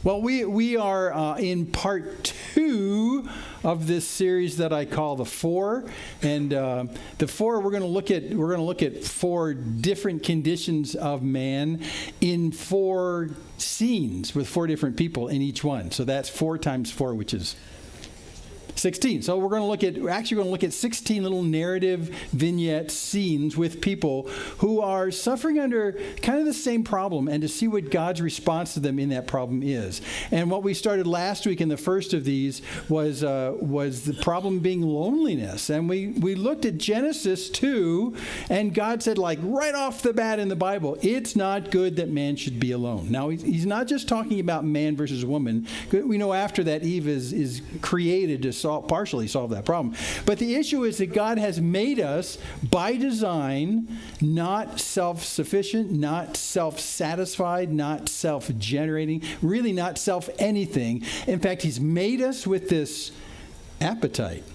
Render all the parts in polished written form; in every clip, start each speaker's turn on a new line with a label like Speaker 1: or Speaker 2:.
Speaker 1: Well, we are in part 2 of this series that I call the Four, and the Four we're going to look at 4 different conditions of man in 4 scenes with 4 different people in each one. So that's 4 times 4, which is 16. So we're going to look at 16 little narrative vignette scenes with people who are suffering under kind of the same problem, and to see what God's response to them in that problem is. And what we started last week in the first of these was the problem being loneliness. And we looked at Genesis 2, and God said, like right off the bat in the Bible, it's not good that man should be alone. Now, he's not just talking about man versus woman. We know after that Eve is created to partially solve that problem. But the issue is that God has made us by design not self-sufficient, not self-satisfied, not self-generating, really not self-anything. In fact, he's made us with this appetite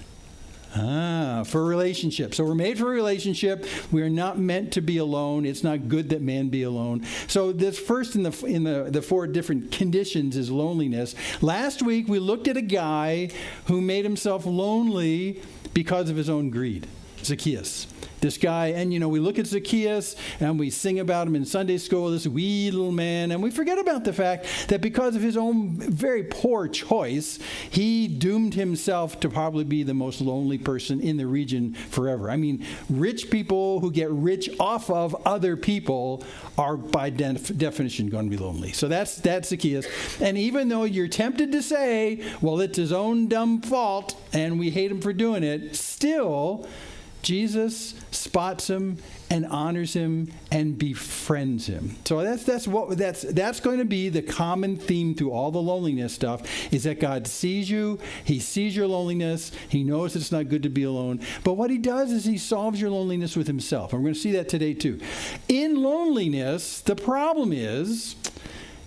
Speaker 1: for relationship. So we're made for a relationship. We are not meant to be alone. It's not good that man be alone. So this first in the 4 different conditions is loneliness. Last week we looked at a guy who made himself lonely because of his own greed. Zacchaeus. This guy, and we look at Zacchaeus and we sing about him in Sunday school, this wee little man, and we forget about the fact that because of his own very poor choice, he doomed himself to probably be the most lonely person in the region forever. I mean, rich people who get rich off of other people are by definition going to be lonely. So that's Zacchaeus. And even though you're tempted to say, well, it's his own dumb fault and we hate him for doing it, still Jesus spots him and honors him and befriends him. So that's going to be the common theme through all the loneliness stuff, is that God sees you, he sees your loneliness, he knows it's not good to be alone, but what he does is he solves your loneliness with himself. And we're going to see that today too. In loneliness, the problem is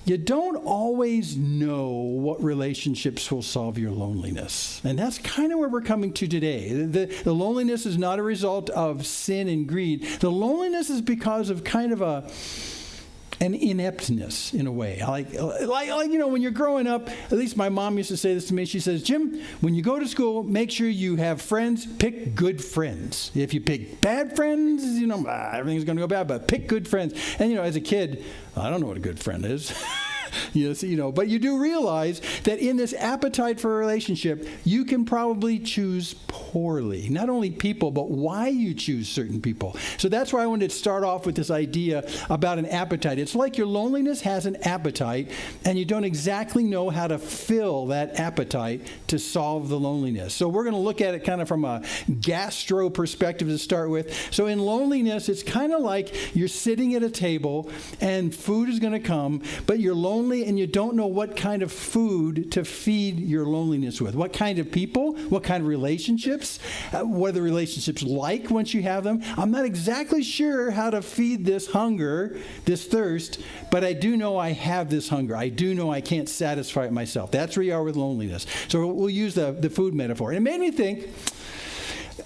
Speaker 1: you don't always know what relationships will solve your loneliness. And that's kind of where we're coming to today. The loneliness is not a result of sin and greed. The loneliness is because of kind of an ineptness in a way. Like when you're growing up, at least my mom used to say this to me. She says, Jim, when you go to school, make sure you have friends. Pick good friends. If you pick bad friends, everything's going to go bad, but pick good friends. And, as a kid, I don't know what a good friend is. But you do realize that in this appetite for a relationship, you can probably choose poorly. Not only people, but why you choose certain people. So that's why I wanted to start off with this idea about an appetite. It's like your loneliness has an appetite, and you don't exactly know how to fill that appetite to solve the loneliness. So we're going to look at it kind of from a gastro perspective to start with. So in loneliness, it's kind of like you're sitting at a table, and food is going to come, but you're lonely and you don't know what kind of food to feed your loneliness with. What kind of people? What kind of relationships? What are the relationships like once you have them? I'm not exactly sure how to feed this hunger, this thirst, but I do know I have this hunger. I do know I can't satisfy it myself. That's where you are with loneliness. So we'll use the food metaphor. And it made me think,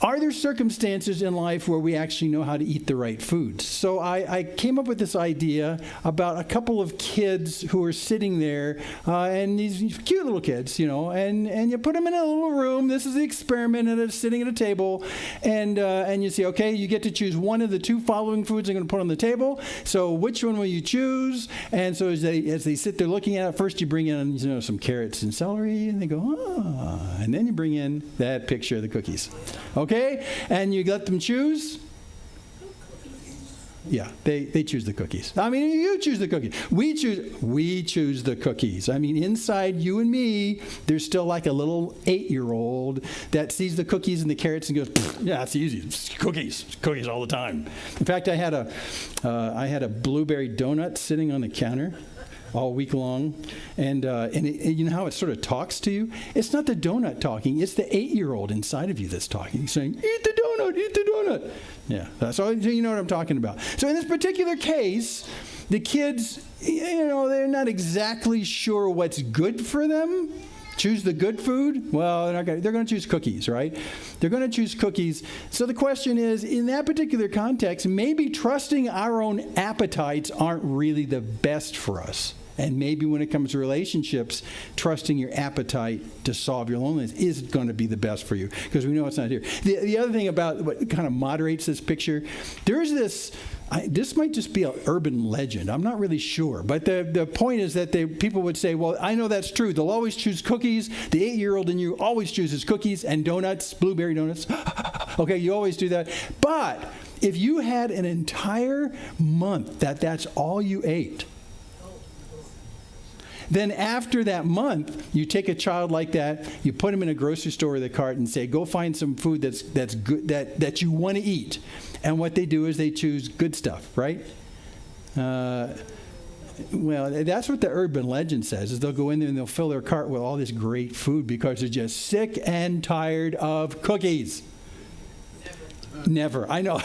Speaker 1: are there circumstances in life where we actually know how to eat the right foods? So I came up with this idea about a couple of kids who are sitting there, and these cute little kids, and you put them in a little room. This is the experiment, and they're sitting at a table, and you say, okay, you get to choose one of the 2 following foods I'm going to put on the table. So which one will you choose? And so as they sit there looking at it, first you bring in some carrots and celery, and they go, and then you bring in that picture of the cookies. Okay? And you let them choose? Yeah, they choose the cookies. I mean, you choose the cookies. We choose the cookies. I mean, inside you and me, there's still like a little 8-year-old that sees the cookies and the carrots and goes, yeah, it's easy. It's cookies all the time. In fact, I had a blueberry donut sitting on the counter all week long, and you know how it sort of talks to you? It's not the donut talking, it's the 8-year-old inside of you that's talking, saying, eat the donut. Yeah, so you know what I'm talking about. So in this particular case, the kids, they're not exactly sure what's good for them. Choose the good food? Well, they're going to choose cookies, right? They're going to choose cookies. So the question is, in that particular context, maybe trusting our own appetites aren't really the best for us. And maybe when it comes to relationships, trusting your appetite to solve your loneliness isn't going to be the best for you, because we know it's not here. The other thing about what kind of moderates this picture, there's this, this might just be an urban legend. I'm not really sure. But the point is that people would say, well, I know that's true. They'll always choose cookies. The 8-year-old in you always chooses cookies and donuts, blueberry donuts. Okay, you always do that. But if you had an entire month that's all you ate, then after that month, you take a child like that, you put him in a grocery store with a cart and say, go find some food that's good, that you want to eat. And what they do is they choose good stuff, right? Well, that's what the urban legend says, is they'll go in there and they'll fill their cart with all this great food because they're just sick and tired of cookies. Never. I know.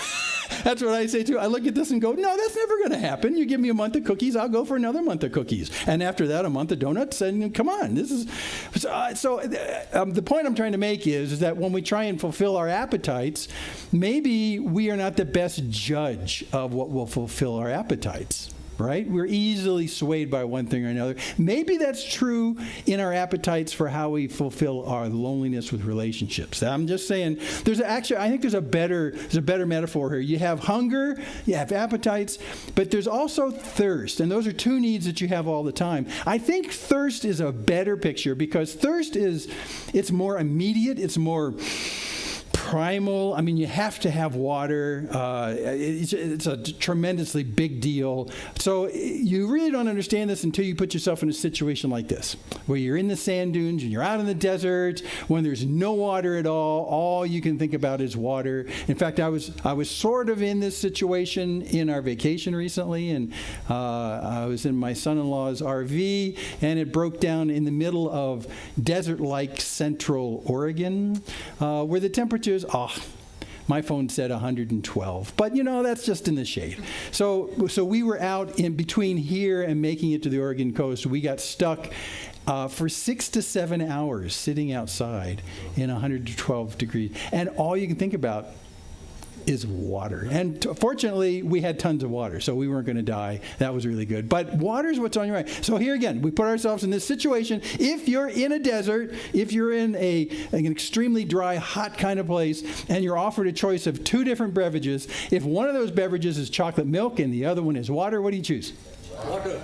Speaker 1: That's what I say too. I look at this and go, no, that's never going to happen. You give me a month of cookies, I'll go for another month of cookies. And after that, a month of donuts. And come on, this is... the point I'm trying to make is that when we try and fulfill our appetites, maybe we are not the best judge of what will fulfill our appetites. Right? We're easily swayed by one thing or another. Maybe that's true in our appetites for how we fulfill our loneliness with relationships. I'm just saying, I think there's a better metaphor here. You have hunger, you have appetites, but there's also thirst, and those are two needs that you have all the time. I think thirst is a better picture because thirst it's more immediate, it's more primal. I mean, you have to have water. It's a tremendously big deal. So you really don't understand this until you put yourself in a situation like this, where you're in the sand dunes and you're out in the desert when there's no water at all you can think about is water. In fact, I was sort of in this situation in our vacation recently, and I was in my son-in-law's RV, and it broke down in the middle of desert-like central Oregon, where the temperatures, my phone said 112, but that's just in the shade. So we were out in between here and making it to the Oregon coast. We got stuck for 6 to 7 hours sitting outside in 112 degrees, and all you can think about is water. And fortunately, we had tons of water, so we weren't going to die. That was really good. But water is what's on your mind. So here again, we put ourselves in this situation. If you're in a desert, if you're in an extremely dry, hot kind of place, and you're offered a choice of 2 different beverages, if one of those beverages is chocolate milk and the other one is water, what do you choose? Water.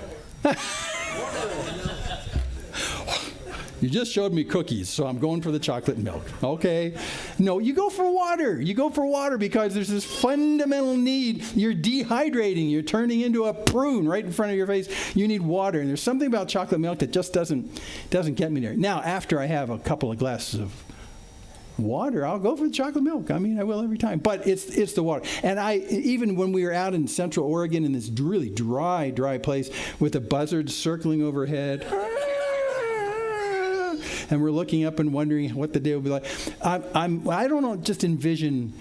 Speaker 1: You just showed me cookies, so I'm going for the chocolate milk. Okay. No, you go for water. You go for water because there's this fundamental need. You're dehydrating. You're turning into a prune right in front of your face. You need water. And there's something about chocolate milk that just doesn't get me there. Now, after I have a couple of glasses of water, I'll go for the chocolate milk. I mean, I will every time. But it's the water. And even when we were out in Central Oregon in this really dry place with the buzzards circling overhead, and we're looking up and wondering what the day will be like. I don't just envision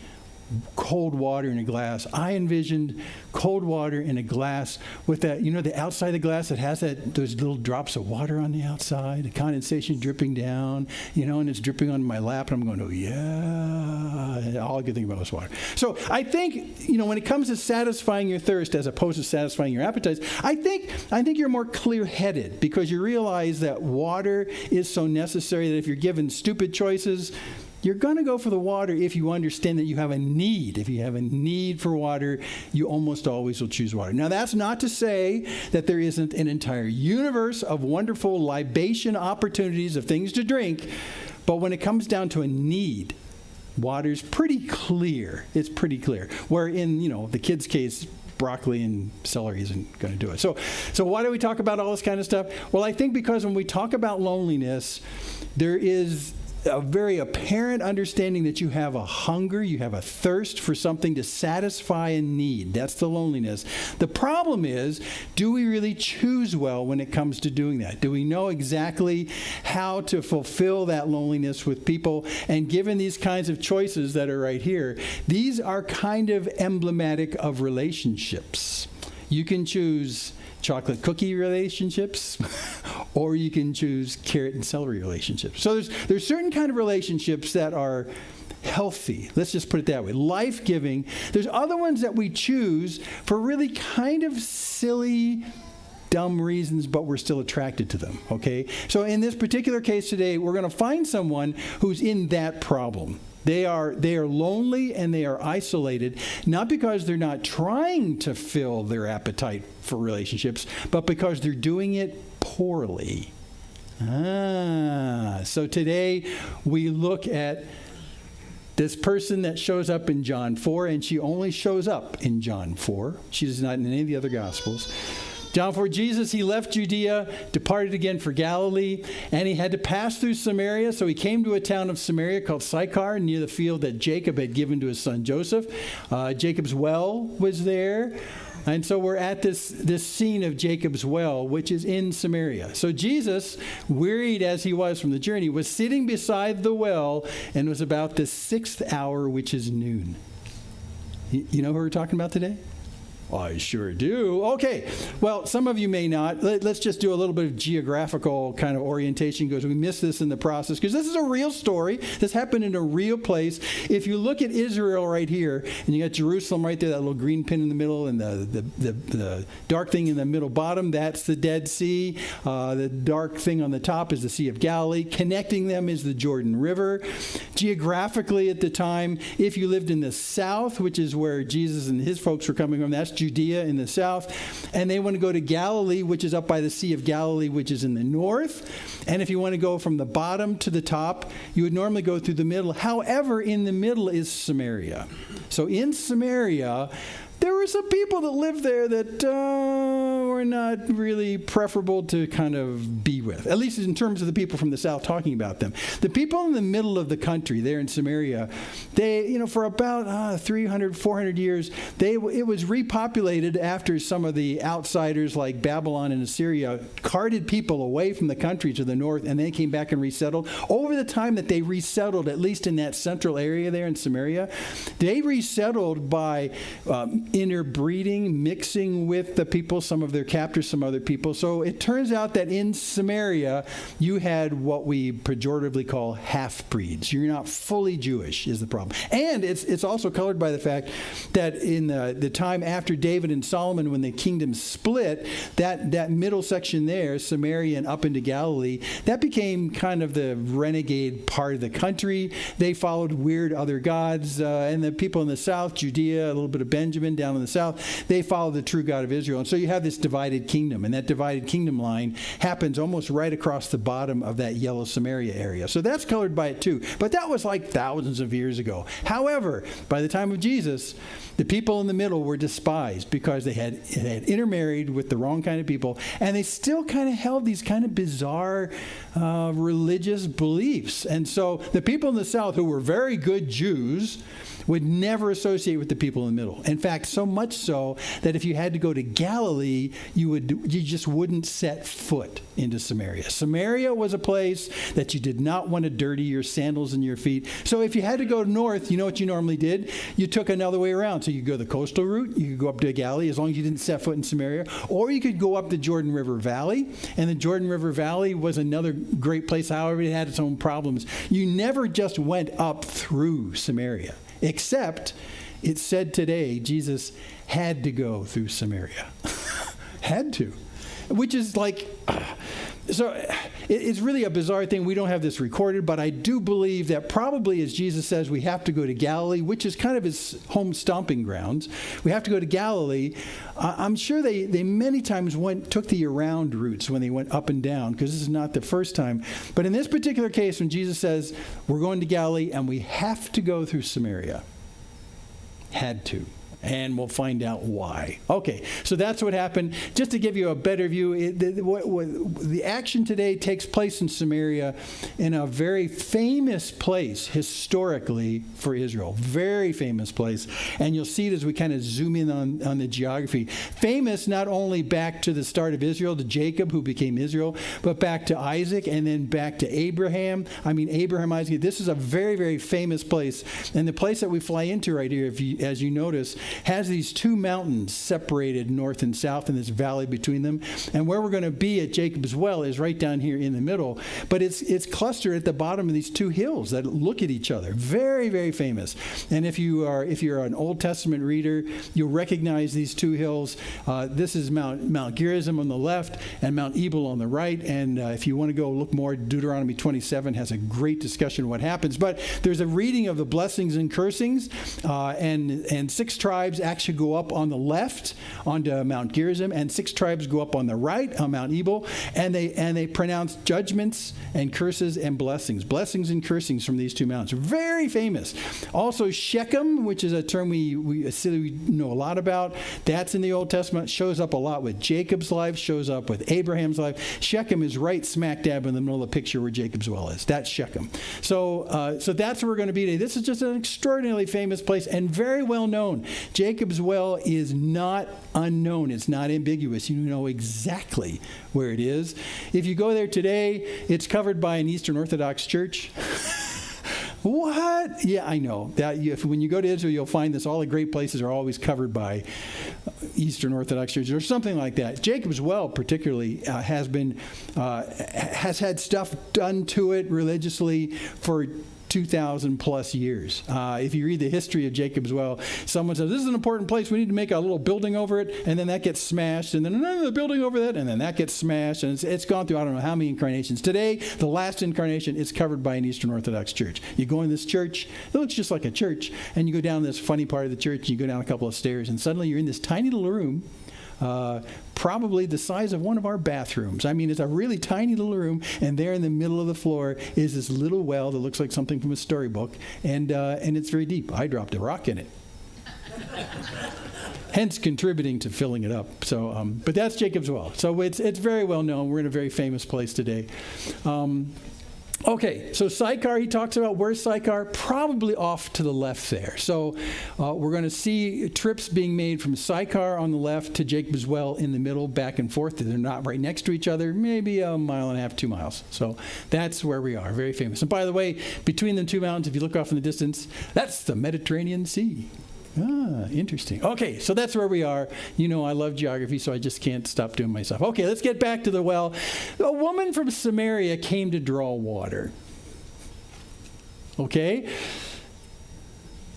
Speaker 1: cold water in a glass. I envisioned cold water in a glass with that, the outside of the glass that has those little drops of water on the outside, the condensation dripping down, and it's dripping on my lap, and I'm going, oh yeah, all I could think about was water. So I think, when it comes to satisfying your thirst as opposed to satisfying your appetites, I think you're more clear-headed because you realize that water is so necessary that if you're given stupid choices, you're going to go for the water if you understand that you have a need. If you have a need for water, you almost always will choose water. Now, that's not to say that there isn't an entire universe of wonderful libation opportunities of things to drink, but when it comes down to a need, water's pretty clear. It's pretty clear. Where in, the kids' case, broccoli and celery isn't going to do it. So why do we talk about all this kind of stuff? Well, I think because when we talk about loneliness, there is a very apparent understanding that you have a hunger, you have a thirst for something to satisfy a need. That's the loneliness. The problem is, do we really choose well when it comes to doing that? Do we know exactly how to fulfill that loneliness with people? And given these kinds of choices that are right here, these are kind of emblematic of relationships. You can choose chocolate cookie relationships, or you can choose carrot and celery relationships. So there's certain kind of relationships that are healthy. Let's just put it that way. Life-giving. There's other ones that we choose for really kind of silly, dumb reasons, but we're still attracted to them, okay? So in this particular case today, we're going to find someone who's in that problem. They are lonely and they are isolated, not because they're not trying to fill their appetite for relationships, but because they're doing it poorly. So today we look at this person that shows up in John 4, and she only shows up in John 4. She is not in any of the other Gospels. John 4, Jesus, he left Judea, departed again for Galilee, and he had to pass through Samaria. So he came to a town of Samaria called Sychar, near the field that Jacob had given to his son Joseph. Jacob's well was there. And so we're at this scene of Jacob's well, which is in Samaria. So Jesus, wearied as he was from the journey, was sitting beside the well, and it was about the 6th hour, which is noon. You know who we're talking about today? I sure do. Okay. Well, some of you may not. Let's just do a little bit of geographical kind of orientation because we missed this in the process because this is a real story. This happened in a real place. If you look at Israel right here, and you got Jerusalem right there, that little green pin in the middle, and the dark thing in the middle bottom, that's the Dead Sea. The dark thing on the top is the Sea of Galilee. Connecting them is the Jordan River. Geographically at the time, if you lived in the south, which is where Jesus and his folks were coming from, that's Judea in the south, and they want to go to Galilee, which is up by the Sea of Galilee, which is in the north. And if you want to go from the bottom to the top, you would normally go through the middle. However, in the middle is Samaria. So in Samaria, there were some people that lived there that were not really preferable to kind of be with, at least in terms of the people from the south talking about them. The people in the middle of the country there in Samaria, they, for about 300, 400 years, it was repopulated after some of the outsiders like Babylon and Assyria carted people away from the country to the north, and they came back and resettled. Over the time that they resettled, at least in that central area there in Samaria, they resettled by interbreeding, mixing with the people, some of their captors, some other people. So it turns out that in Samaria, you had what we pejoratively call half-breeds. You're not fully Jewish is the problem. And it's also colored by the fact that in the time after David and Solomon, when the kingdom split, that middle section there, Samaria and up into Galilee, that became kind of the renegade part of the country. They followed weird other gods. And the people in the south, Judea, a little bit of Benjamin, down in the south, they follow the true God of Israel. And so you have this divided kingdom, and that divided kingdom line happens almost right across the bottom of that yellow Samaria area. So that's colored by it too. But that was like thousands of years ago. However, by the time of Jesus, the people in the middle were despised because they had intermarried with the wrong kind of people, and they still kind of held these kind of bizarre religious beliefs. And so the people in the south who were very good Jews would never associate with the people in the middle. In fact, so much so that if you had to go to Galilee, you just wouldn't set foot into Samaria. Samaria was a place that you did not want to dirty your sandals in your feet. So if you had to go north, you know what you normally did? You took another way around. So you could go the coastal route, you could go up to Galilee as long as you didn't set foot in Samaria, or you could go up the Jordan River Valley, and the Jordan River Valley was another great place. However, it had its own problems. You never just went up through Samaria. Except, it said today, Jesus had to go through Samaria. Had to. Which is like, so it's really a bizarre thing. We don't have this recorded, but I do believe that probably, as Jesus says, we have to go to Galilee, which is kind of his home stomping grounds. We have to go to Galilee. I'm sure they many times took the around routes when they went up and down, because this is not the first time. But in this particular case, when Jesus says, we're going to Galilee and we have to go through Samaria, had to. And we'll find out why. Okay, so that's what happened. Just to give you a better view, the action today takes place in Samaria, in a very famous place historically for Israel. Very famous place. And you'll see it as we kind of zoom in on the geography. Famous not only back to the start of Israel, to Jacob, who became Israel, but back to Isaac, and then back to Abraham. Abraham, Isaac. This is a very, very famous place. And the place that we fly into right here, as you notice, has these two mountains separated north and south in this valley between them. And where we're going to be at Jacob's Well is right down here in the middle. But it's clustered at the bottom of these two hills that look at each other. Very, very famous. And if you're an Old Testament reader, you'll recognize these two hills. This is Mount Gerizim on the left and Mount Ebal on the right. And if you want to go look more, Deuteronomy 27 has a great discussion of what happens. But there's a reading of the blessings and cursings, and 6 tribes actually go up on the left onto Mount Gerizim, and 6 tribes go up on the right on Mount Ebal, and they pronounce judgments and curses and blessings and cursings from these two mountains. Very famous. Also Shechem, which is a term we know a lot about. That's in the Old Testament. Shows up a lot with Jacob's life. Shows up with Abraham's life. Shechem is right smack dab in the middle of the picture where Jacob's Well is. That's Shechem. So that's where we're going to be today. This is just an extraordinarily famous place and very well known. Jacob's Well is not unknown. It's not ambiguous. You know exactly where it is. If you go there today, it's covered by an Eastern Orthodox church. What? Yeah, I know. When you go to Israel, you'll find this. All the great places are always covered by Eastern Orthodox churches or something like that. Jacob's Well particularly has had stuff done to it religiously for 2,000 plus years. If you read the history of Jacob's Well, someone says, this is an important place, we need to make a little building over it, and then that gets smashed, and then another building over that, and then that gets smashed, and it's gone through I don't know how many incarnations. Today, the last incarnation is covered by an Eastern Orthodox church. You go in this church, it looks just like a church, and you go down this funny part of the church, and you go down a couple of stairs, and suddenly you're in this tiny little room, probably the size of one of our bathrooms. I mean, it's a really tiny little room, and there in the middle of the floor is this little well that looks like something from a storybook, and it's very deep. I dropped a rock in it. Hence contributing to filling it up. So, but that's Jacob's Well. So it's very well known. We're in a very famous place today. Okay, so Sychar, he talks about where's Sychar? Probably off to the left there. So we're going to see trips being made from Sychar on the left to Jacob's Well in the middle, back and forth. They're not right next to each other, maybe 1.5 miles, 2 miles. So that's where we are, very famous. And by the way, between the two mountains, if you look off in the distance, that's the Mediterranean Sea. Ah, interesting. Okay, so that's where we are. You know, I love geography, so I just can't stop doing myself. Okay, let's get back to the well. A woman from Samaria came to draw water. Okay?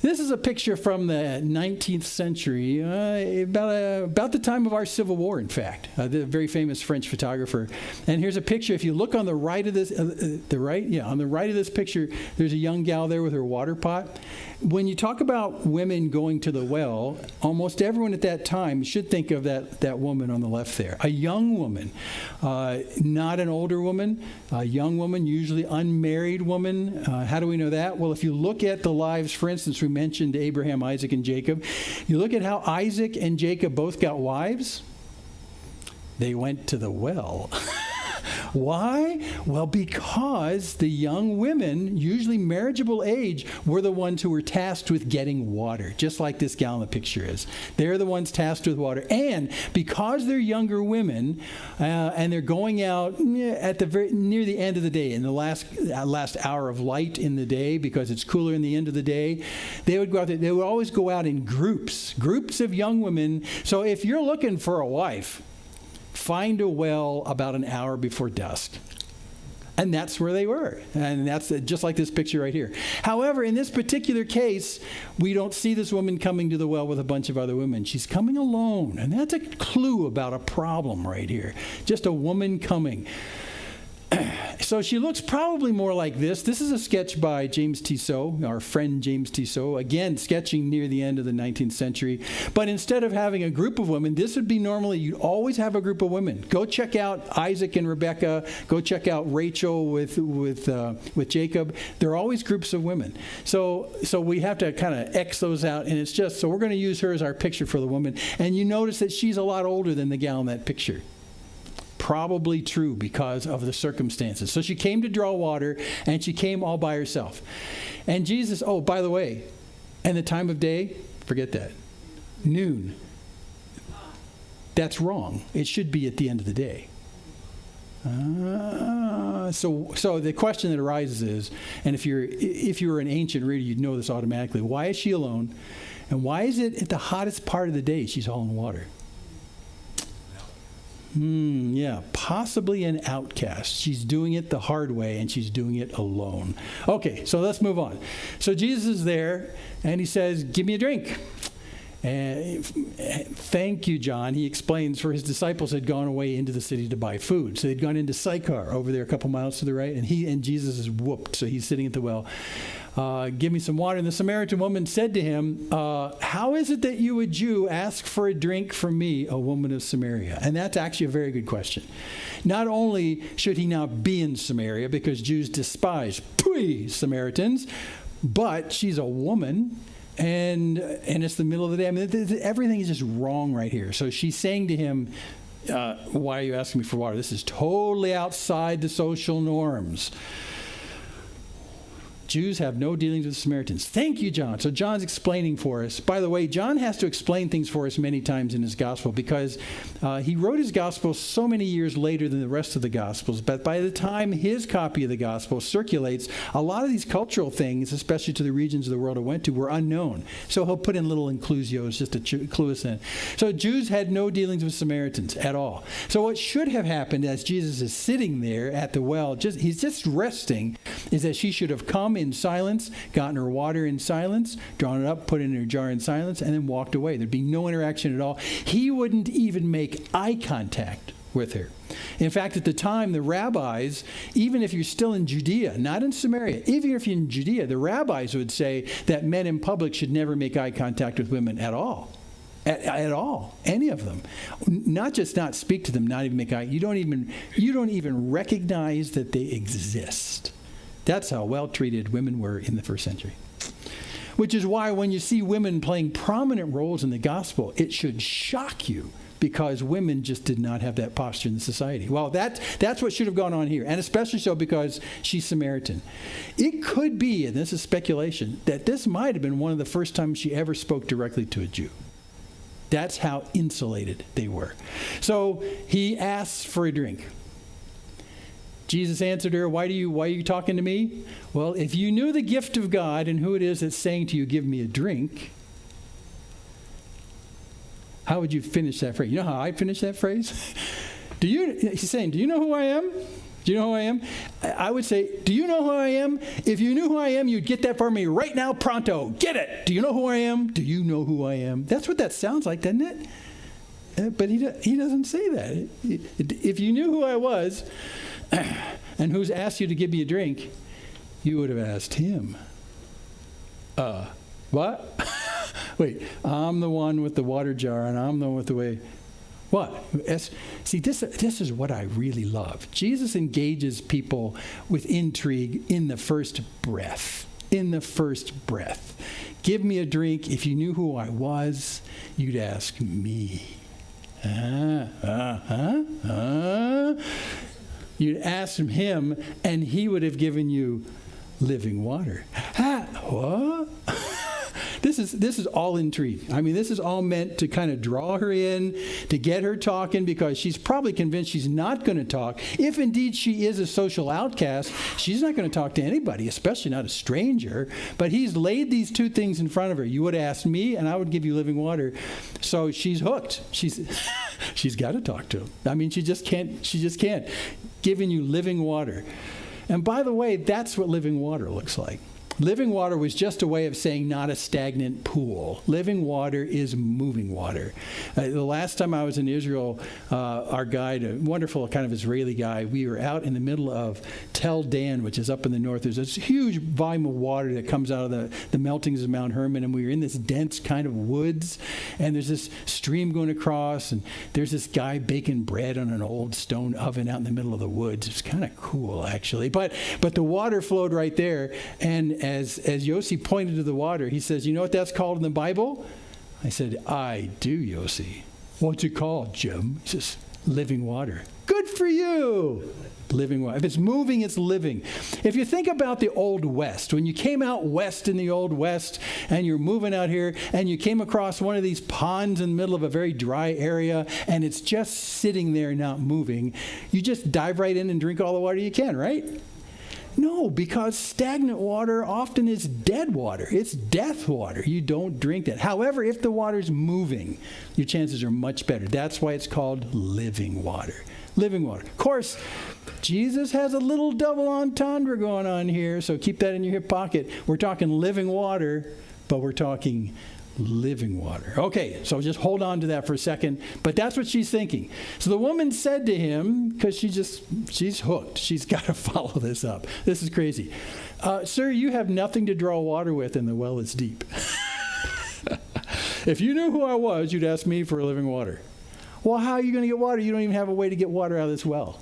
Speaker 1: This is a picture from the 19th century, about the time of our Civil War, in fact. The very famous French photographer. And here's a picture. If you look on the right of this, on the right of this picture, there's a young gal there with her water pot. When you talk about women going to the well, almost everyone at that time should think of that woman on the left there. A young woman, not an older woman, a young woman, usually unmarried woman. How do we know that? Well, if you look at the lives, for instance, we mentioned Abraham, Isaac, and Jacob. You look at how Isaac and Jacob both got wives. They went to the well. Why? Well, because the young women, usually marriageable age, were the ones who were tasked with getting water, just like this gal in the picture is. They're the ones tasked with water. And because they're younger women, and they're going out at near the end of the day, in the last hour of light in the day, because it's cooler in the end of the day, they would go out there. They would always go out in groups of young women. So if you're looking for a wife, find a well about an hour before dusk. And that's where they were. And that's just like this picture right here. However, in this particular case, we don't see this woman coming to the well with a bunch of other women. She's coming alone. And that's a clue about a problem right here. Just a woman coming. So she looks probably more like this. This is a sketch by James Tissot, our friend James Tissot, again, sketching near the end of the 19th century. But instead of having a group of women, this would be normally, you'd always have a group of women. Go check out Isaac and Rebekah. Go check out Rachel with Jacob. There are always groups of women. So we have to kind of X those out, and it's just, so we're going to use her as our picture for the woman. And you notice that she's a lot older than the gal in that picture. Probably true because of the circumstances. So she came to draw water, and she came all by herself. And Jesus, oh, by the way, and the time of day, forget that. Noon. That's wrong. It should be at the end of the day. So the question that arises is, and if you're an ancient reader, you'd know this automatically. Why is she alone? And why is it at the hottest part of the day she's hauling water? Yeah, possibly an outcast. She's doing it the hard way, and she's doing it alone. Okay, so let's move on. So Jesus is there, and he says, give me a drink. And thank you, John. He explains, for his disciples had gone away into the city to buy food. So they'd gone into Sychar over there a couple miles to the right, and Jesus is whooped. So he's sitting at the well. Give me some water. And the Samaritan woman said to him, how is it that you, a Jew, ask for a drink from me, a woman of Samaria? And that's actually a very good question. Not only should he not be in Samaria, because Jews despise Samaritans, but she's a woman. And it's the middle of the day. I mean, everything is just wrong right here. So she's saying to him, why are you asking me for water? This is totally outside the social norms. Jews have no dealings with Samaritans. Thank you, John. So John's explaining for us. By the way, John has to explain things for us many times in his gospel because he wrote his gospel so many years later than the rest of the gospels. But by the time his copy of the gospel circulates, a lot of these cultural things, especially to the regions of the world it went to, were unknown. So he'll put in little inclusios just to clue us in. So Jews had no dealings with Samaritans at all. So what should have happened as Jesus is sitting there at the well, he's just resting, is that she should have come in silence, gotten her water in silence, drawn it up, put it in her jar in silence, and then walked away. There'd be no interaction at all. He wouldn't even make eye contact with her. In fact, at the time, the rabbis, even if you're still in Judea, not in Samaria, even if you're in Judea, the rabbis would say that men in public should never make eye contact with women at all. At all, any of them. Not just not speak to them, not even make eye. You don't even recognize that they exist. That's how well-treated women were in the first century. Which is why when you see women playing prominent roles in the gospel, it should shock you because women just did not have that posture in the society. Well, that's what should have gone on here, and especially so because she's Samaritan. It could be, and this is speculation, that this might have been one of the first times she ever spoke directly to a Jew. That's how insulated they were. So he asks for a drink. Jesus answered her, why are you talking to me? Well, if you knew the gift of God and who it is that's saying to you, give me a drink, how would you finish that phrase? You know how I finish that phrase? He's saying, do you know who I am? Do you know who I am? I would say, do you know who I am? If you knew who I am, you'd get that for me right now, pronto. Get it. Do you know who I am? Do you know who I am? That's what that sounds like, doesn't it? But he doesn't say that. If you knew who I was, and who's asked you to give me a drink, you would have asked him. What? Wait, I'm the one with the water jar, and I'm the one with the way. What? See, this is what I really love. Jesus engages people with intrigue in the first breath. In the first breath. Give me a drink. If you knew who I was, you'd ask me. You'd ask him, and he would have given you living water. What? This is all intrigue. I mean, this is all meant to kind of draw her in, to get her talking, because she's probably convinced she's not going to talk. If indeed she is a social outcast, she's not going to talk to anybody, especially not a stranger. But he's laid these two things in front of her. You would ask me, and I would give you living water. So she's hooked. She's got to talk to him. I mean, she just can't. Giving you living water. And by the way, that's what living water looks like. Living water was just a way of saying not a stagnant pool. Living water is moving water. The last time I was in Israel, our guide, a wonderful kind of Israeli guy, we were out in the middle of Tel Dan, which is up in the north. There's this huge volume of water that comes out of the meltings of Mount Hermon, and we were in this dense kind of woods, and there's this stream going across, and there's this guy baking bread on an old stone oven out in the middle of the woods. It's kind of cool, actually. But the water flowed right there, and as Yossi pointed to the water, he says, you know what that's called in the Bible? I said, I do, Yossi. What's it called, Jim? He says, living water. Good for you. Living water. If it's moving, it's living. If you think about the Old West, when you came out west in the Old West and you're moving out here and you came across one of these ponds in the middle of a very dry area and it's just sitting there not moving, you just dive right in and drink all the water you can, right? No, because stagnant water often is dead water. It's death water. You don't drink that. However, if the water's moving, your chances are much better. That's why it's called living water. Living water. Of course, Jesus has a little double entendre going on here, so keep that in your hip pocket. We're talking living water, but we're talking living water. Okay, so just hold on to that for a second. But that's what she's thinking. So the woman said to him, because she's hooked. She's got to follow this up. This is crazy. Sir, you have nothing to draw water with, and the well is deep. If you knew who I was, you'd ask me for living water. Well, how are you going to get water? You don't even have a way to get water out of this well.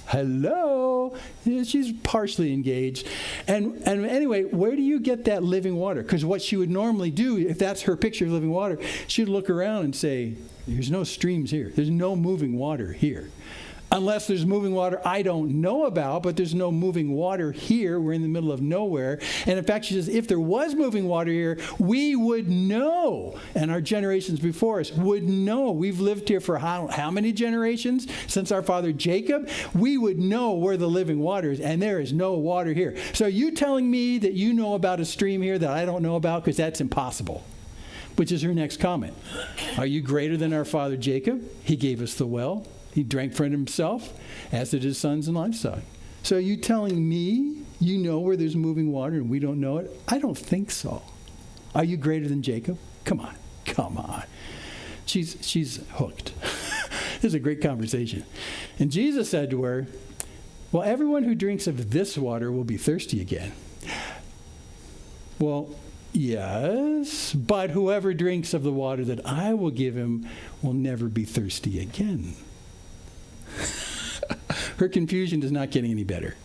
Speaker 1: Hello? She's partially engaged. And anyway, where do you get that living water? Because what she would normally do, if that's her picture of living water, she'd look around and say, there's no streams here. There's no moving water here. Unless there's moving water I don't know about, but there's no moving water here. We're in the middle of nowhere. And in fact, she says, if there was moving water here, we would know. And our generations before us would know. We've lived here for how many generations? Since our father Jacob? We would know where the living water is, and there is no water here. So are you telling me that you know about a stream here that I don't know about? Because that's impossible. Which is her next comment. Are you greater than our father Jacob? He gave us the well. He drank for himself, as did his sons and livestock. So are you telling me you know where there's moving water and we don't know it? I don't think so. Are you greater than Jacob? Come on. She's hooked. This is a great conversation. And Jesus said to her, well, everyone who drinks of this water will be thirsty again. Well, yes, but whoever drinks of the water that I will give him will never be thirsty again. Her confusion is not getting any better.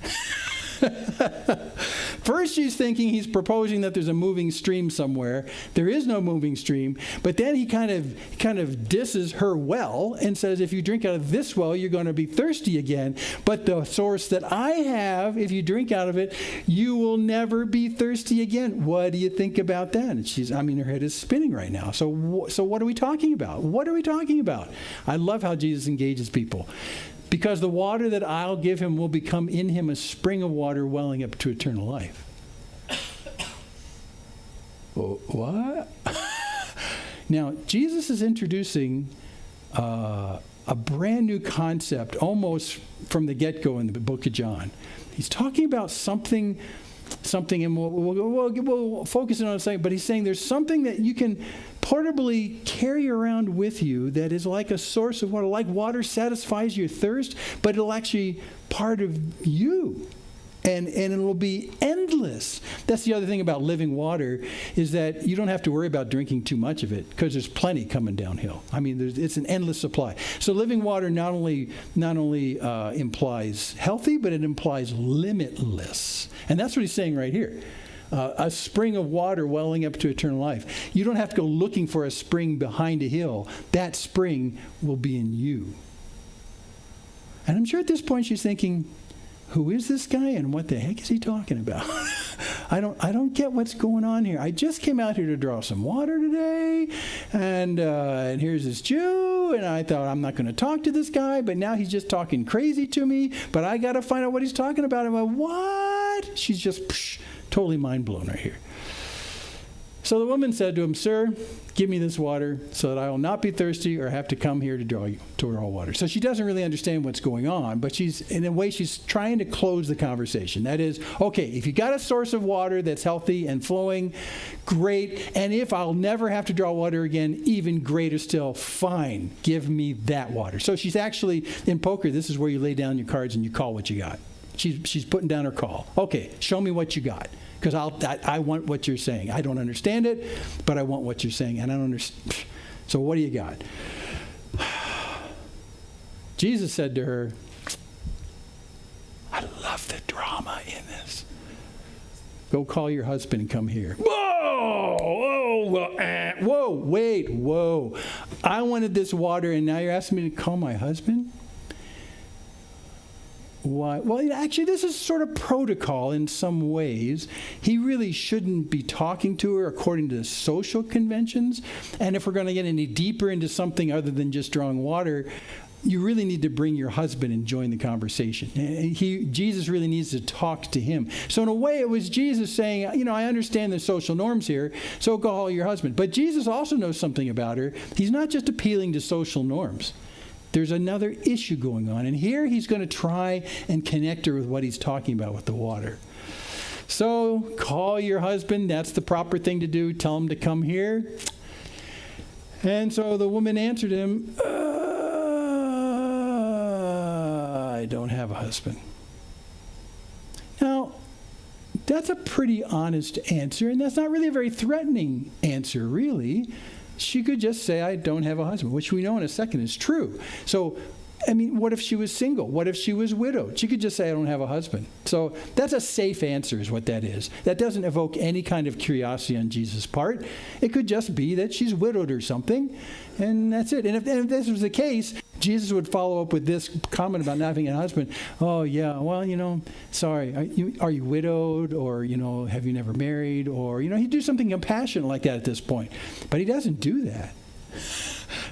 Speaker 1: First, she's thinking he's proposing that there's a moving stream somewhere. There is no moving stream. But then he kind of disses her well and says, if you drink out of this well, you're going to be thirsty again. But the source that I have, if you drink out of it, you will never be thirsty again. What do you think about that? And her head is spinning right now. So what are we talking about? What are we talking about? I love how Jesus engages people. Because the water that I'll give him will become in him a spring of water welling up to eternal life. What? Now, Jesus is introducing a brand new concept almost from the get-go in the book of John. He's talking about something, and we'll focus in on a second, but he's saying there's something that you can portably carry around with you that is like a source of water. Like water satisfies your thirst, but it'll actually part of you. And it will be endless. That's the other thing about living water, is that you don't have to worry about drinking too much of it because there's plenty coming downhill. It's an endless supply. So living water not only implies healthy, but it implies limitless. And that's what he's saying right here. A spring of water welling up to eternal life. You don't have to go looking for a spring behind a hill. That spring will be in you. And I'm sure at this point she's thinking, who is this guy and what the heck is he talking about? I don't get what's going on here. I just came out here to draw some water today, and here's this Jew, and I thought I'm not going to talk to this guy, but now he's just talking crazy to me, but I got to find out what he's talking about. I'm like, what? She's just totally mind blown right here. So the woman said to him, sir, give me this water so that I will not be thirsty or have to come here to draw water. So she doesn't really understand what's going on, but she's trying to close the conversation. That is, okay, if you got a source of water that's healthy and flowing, great. And if I'll never have to draw water again, even greater still, fine, give me that water. So she's actually, in poker, this is where you lay down your cards and you call what you got. She's putting down her call. Okay, show me what you got. Because I want what you're saying. I don't understand it, but I want what you're saying. And I don't understand. So what do you got? Jesus said to her, I love the drama in this. Go call your husband and come here. Whoa. I wanted this water, and now you're asking me to call my husband? Why? Well, actually, this is sort of protocol in some ways. He really shouldn't be talking to her according to social conventions. And if we're going to get any deeper into something other than just drawing water, you really need to bring your husband and join the conversation. Jesus really needs to talk to him. So in a way, it was Jesus saying, I understand the social norms here, so call your husband. But Jesus also knows something about her. He's not just appealing to social norms. There's another issue going on. And here he's going to try and connect her with what he's talking about with the water. So call your husband. That's the proper thing to do. Tell him to come here. And so the woman answered him, I don't have a husband. Now, that's a pretty honest answer, and that's not really a very threatening answer, really. She could just say, I don't have a husband, which we know in a second is true. So, what if she was single? What if she was widowed? She could just say, I don't have a husband. So that's a safe answer is what that is. That doesn't evoke any kind of curiosity on Jesus' part. It could just be that she's widowed or something, and that's it. And if this was the case, Jesus would follow up with this comment about not having a husband. Oh, yeah, well, sorry, are you widowed? Or, have you never married? Or, he'd do something compassionate like that at this point. But he doesn't do that.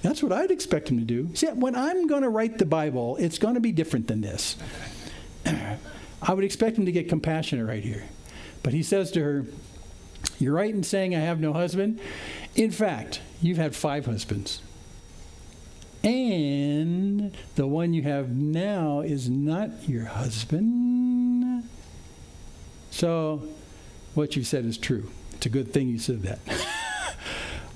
Speaker 1: That's what I'd expect him to do. See, when I'm going to write the Bible, it's going to be different than this. I would expect him to get compassionate right here. But he says to her, you're right in saying I have no husband. In fact, you've had 5 husbands. And the one you have now is not your husband. So what you said is true. It's a good thing you said that.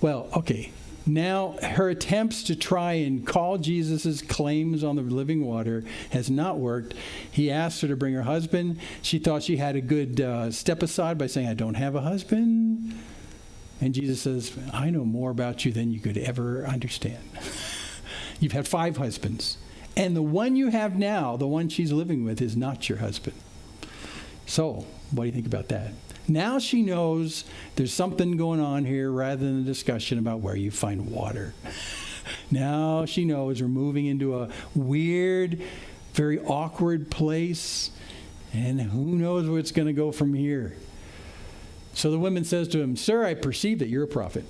Speaker 1: Well, okay. Now, her attempts to try and call Jesus' claims on the living water has not worked. He asked her to bring her husband. She thought she had a good step aside by saying, I don't have a husband. And Jesus says, I know more about you than you could ever understand. You've had 5 husbands. And the one you have now, the one she's living with, is not your husband. So, what do you think about that? Now she knows there's something going on here rather than a discussion about where you find water. Now she knows we're moving into a weird, very awkward place, and who knows where it's going to go from here. So the woman says to him, Sir, I perceive that you're a prophet.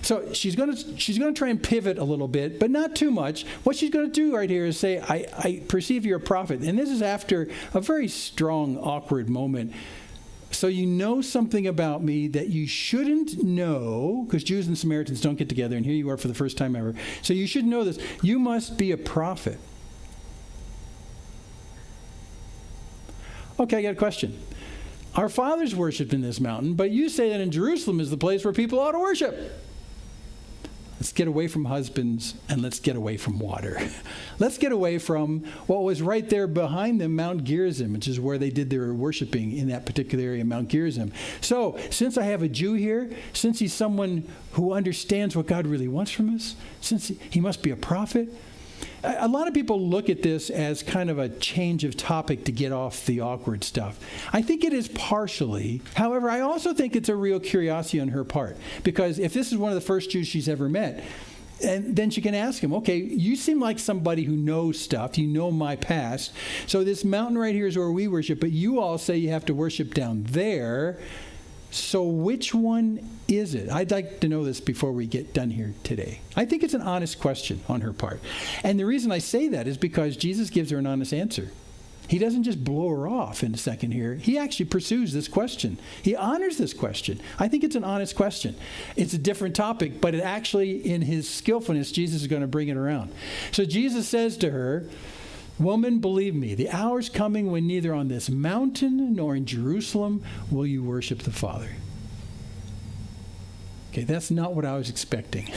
Speaker 1: So she's going to try and pivot a little bit, but not too much. What she's going to do right here is say, I perceive you're a prophet. And this is after a very strong, awkward moment. So you know something about me that you shouldn't know, because Jews and Samaritans don't get together, and here you are for the first time ever. So you should know this. You must be a prophet. Okay, I got a question. Our fathers worshipped in this mountain, but you say that in Jerusalem is the place where people ought to worship. Let's get away from husbands and let's get away from water. Let's get away from what was right there behind them, Mount Gerizim, which is where they did their worshiping in that particular area, Mount Gerizim. So, since I have a Jew here, since he's someone who understands what God really wants from us, since he must be a prophet, a lot of people look at this as kind of a change of topic to get off the awkward stuff. I think it is partially. However, I also think it's a real curiosity on her part. Because if this is one of the first Jews she's ever met, and then she can ask him, okay, you seem like somebody who knows stuff. You know my past. So this mountain right here is where we worship, but you all say you have to worship down there. So which one is it? I'd like to know this before we get done here today. I think it's an honest question on her part. And the reason I say that is because Jesus gives her an honest answer. He doesn't just blow her off in a second here. He actually pursues this question. He honors this question. I think it's an honest question. It's a different topic, but it actually, in his skillfulness, Jesus is going to bring it around. So Jesus says to her, Woman, believe me, the hour's coming when neither on this mountain nor in Jerusalem will you worship the Father. Okay, that's not what I was expecting.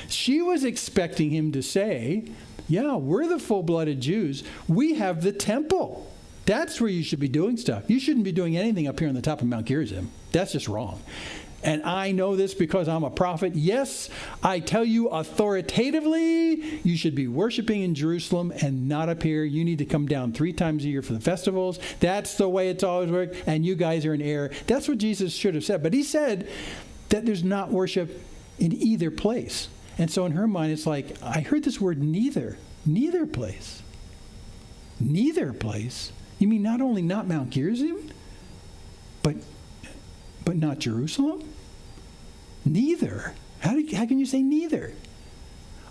Speaker 1: She was expecting him to say, yeah, we're the full-blooded Jews. We have the temple. That's where you should be doing stuff. You shouldn't be doing anything up here on the top of Mount Gerizim. That's just wrong. And I know this because I'm a prophet. Yes, I tell you authoritatively, you should be worshiping in Jerusalem and not up here. You need to come down 3 times a year for the festivals. That's the way it's always worked, and you guys are in error. That's what Jesus should have said. But he said that there's not worship in either place. And so in her mind, it's like, I heard this word neither. Neither place. Neither place? You mean not only not Mount Gerizim, but not Jerusalem? Neither. How can you say neither?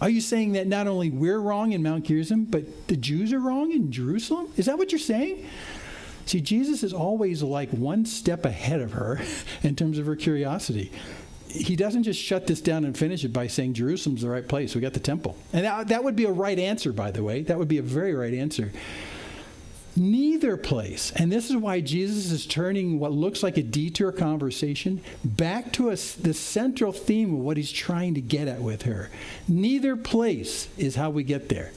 Speaker 1: Are you saying that not only we're wrong in Mount Gerizim, but the Jews are wrong in Jerusalem? Is that what you're saying? See, Jesus is always like one step ahead of her in terms of her curiosity. He doesn't just shut this down and finish it by saying Jerusalem's the right place. We got the temple. And that would be a right answer, by the way. That would be a very right answer. Neither place, and this is why Jesus is turning what looks like a detour conversation back to the central theme of what he's trying to get at with her. Neither place is how we get there.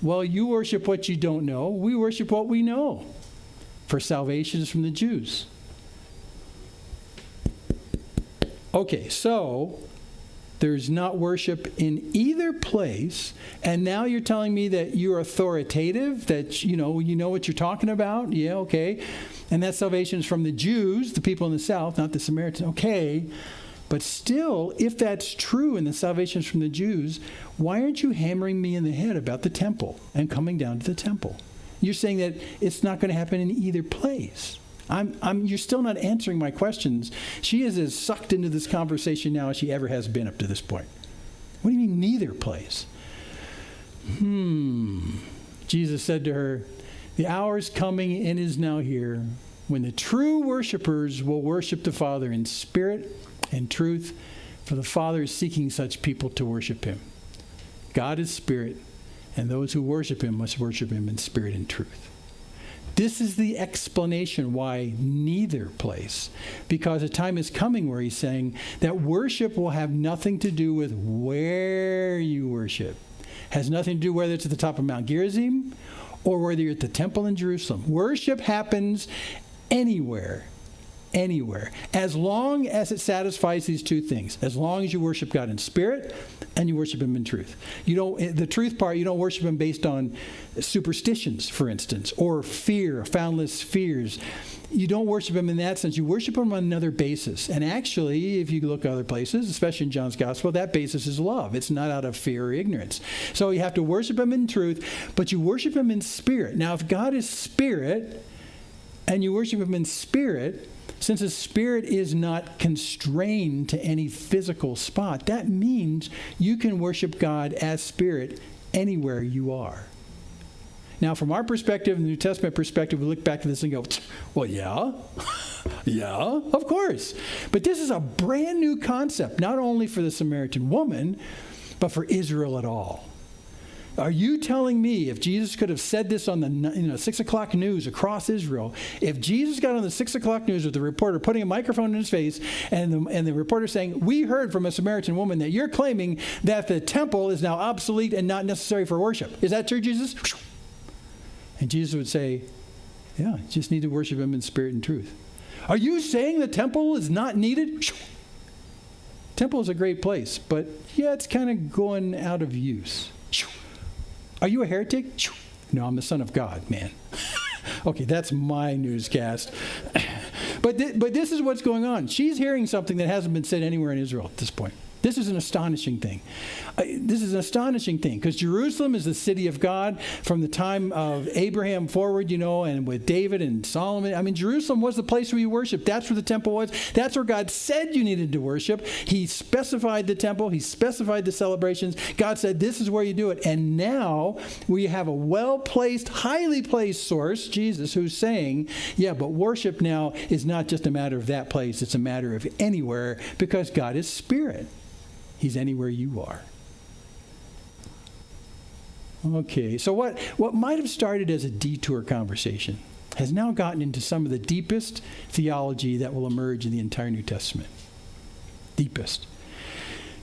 Speaker 1: Well, you worship what you don't know. We worship what we know. For salvation is from the Jews. Okay, so there's not worship in either place, and now you're telling me that you're authoritative, that you know what you're talking about. Yeah, okay. And that salvation is from the Jews, the people in the south, not the Samaritans. Okay. But still, if that's true and the salvation is from the Jews, why aren't you hammering me in the head about the temple and coming down to the temple? You're saying that it's not going to happen in either place. You're still not answering my questions. She is as sucked into this conversation now as she ever has been up to this point. What do you mean neither place? Jesus said to her, the hour is coming and is now here when the true worshipers will worship the Father in spirit and truth, for the Father is seeking such people to worship him. God is spirit, and those who worship him must worship him in spirit and truth. This is the explanation why neither place. Because a time is coming where he's saying that worship will have nothing to do with where you worship. Has nothing to do whether it's at the top of Mount Gerizim or whether you're at the temple in Jerusalem. Worship happens anywhere. Anywhere. As long as it satisfies these two things. As long as you worship God in spirit and you worship him in truth. The truth part, you don't worship him based on superstitions, for instance, or fear, foundless fears. You don't worship him in that sense. You worship him on another basis. And actually, if you look at other places, especially in John's gospel, that basis is love. It's not out of fear or ignorance. So you have to worship him in truth, but you worship him in spirit. Now, if God is spirit and you worship him in spirit, since his spirit is not constrained to any physical spot, that means you can worship God as spirit anywhere you are. Now, from our perspective, the New Testament perspective, we look back at this and go, well, yeah, of course. But this is a brand new concept, not only for the Samaritan woman, but for Israel at all. Are you telling me if Jesus could have said this on the 6 o'clock news across Israel, if Jesus got on the 6 o'clock news with the reporter putting a microphone in his face and the reporter saying, we heard from a Samaritan woman that you're claiming that the temple is now obsolete and not necessary for worship. Is that true, Jesus? And Jesus would say, yeah, you just need to worship him in spirit and truth. Are you saying the temple is not needed? Temple is a great place, but yeah, it's kind of going out of use. Are you a heretic? No, I'm the Son of God, man. Okay, that's my newscast. But this is what's going on. She's hearing something that hasn't been said anywhere in Israel at this point. This is an astonishing thing. This is an astonishing thing because Jerusalem is the city of God from the time of Abraham forward, and with David and Solomon. I mean, Jerusalem was the place where you worship. That's where the temple was. That's where God said you needed to worship. He specified the temple. He specified the celebrations. God said, this is where you do it. And now we have a well-placed, highly placed source, Jesus, who's saying, yeah, but worship now is not just a matter of that place. It's a matter of anywhere because God is spirit. He's anywhere you are. Okay, so what might have started as a detour conversation has now gotten into some of the deepest theology that will emerge in the entire New Testament. Deepest.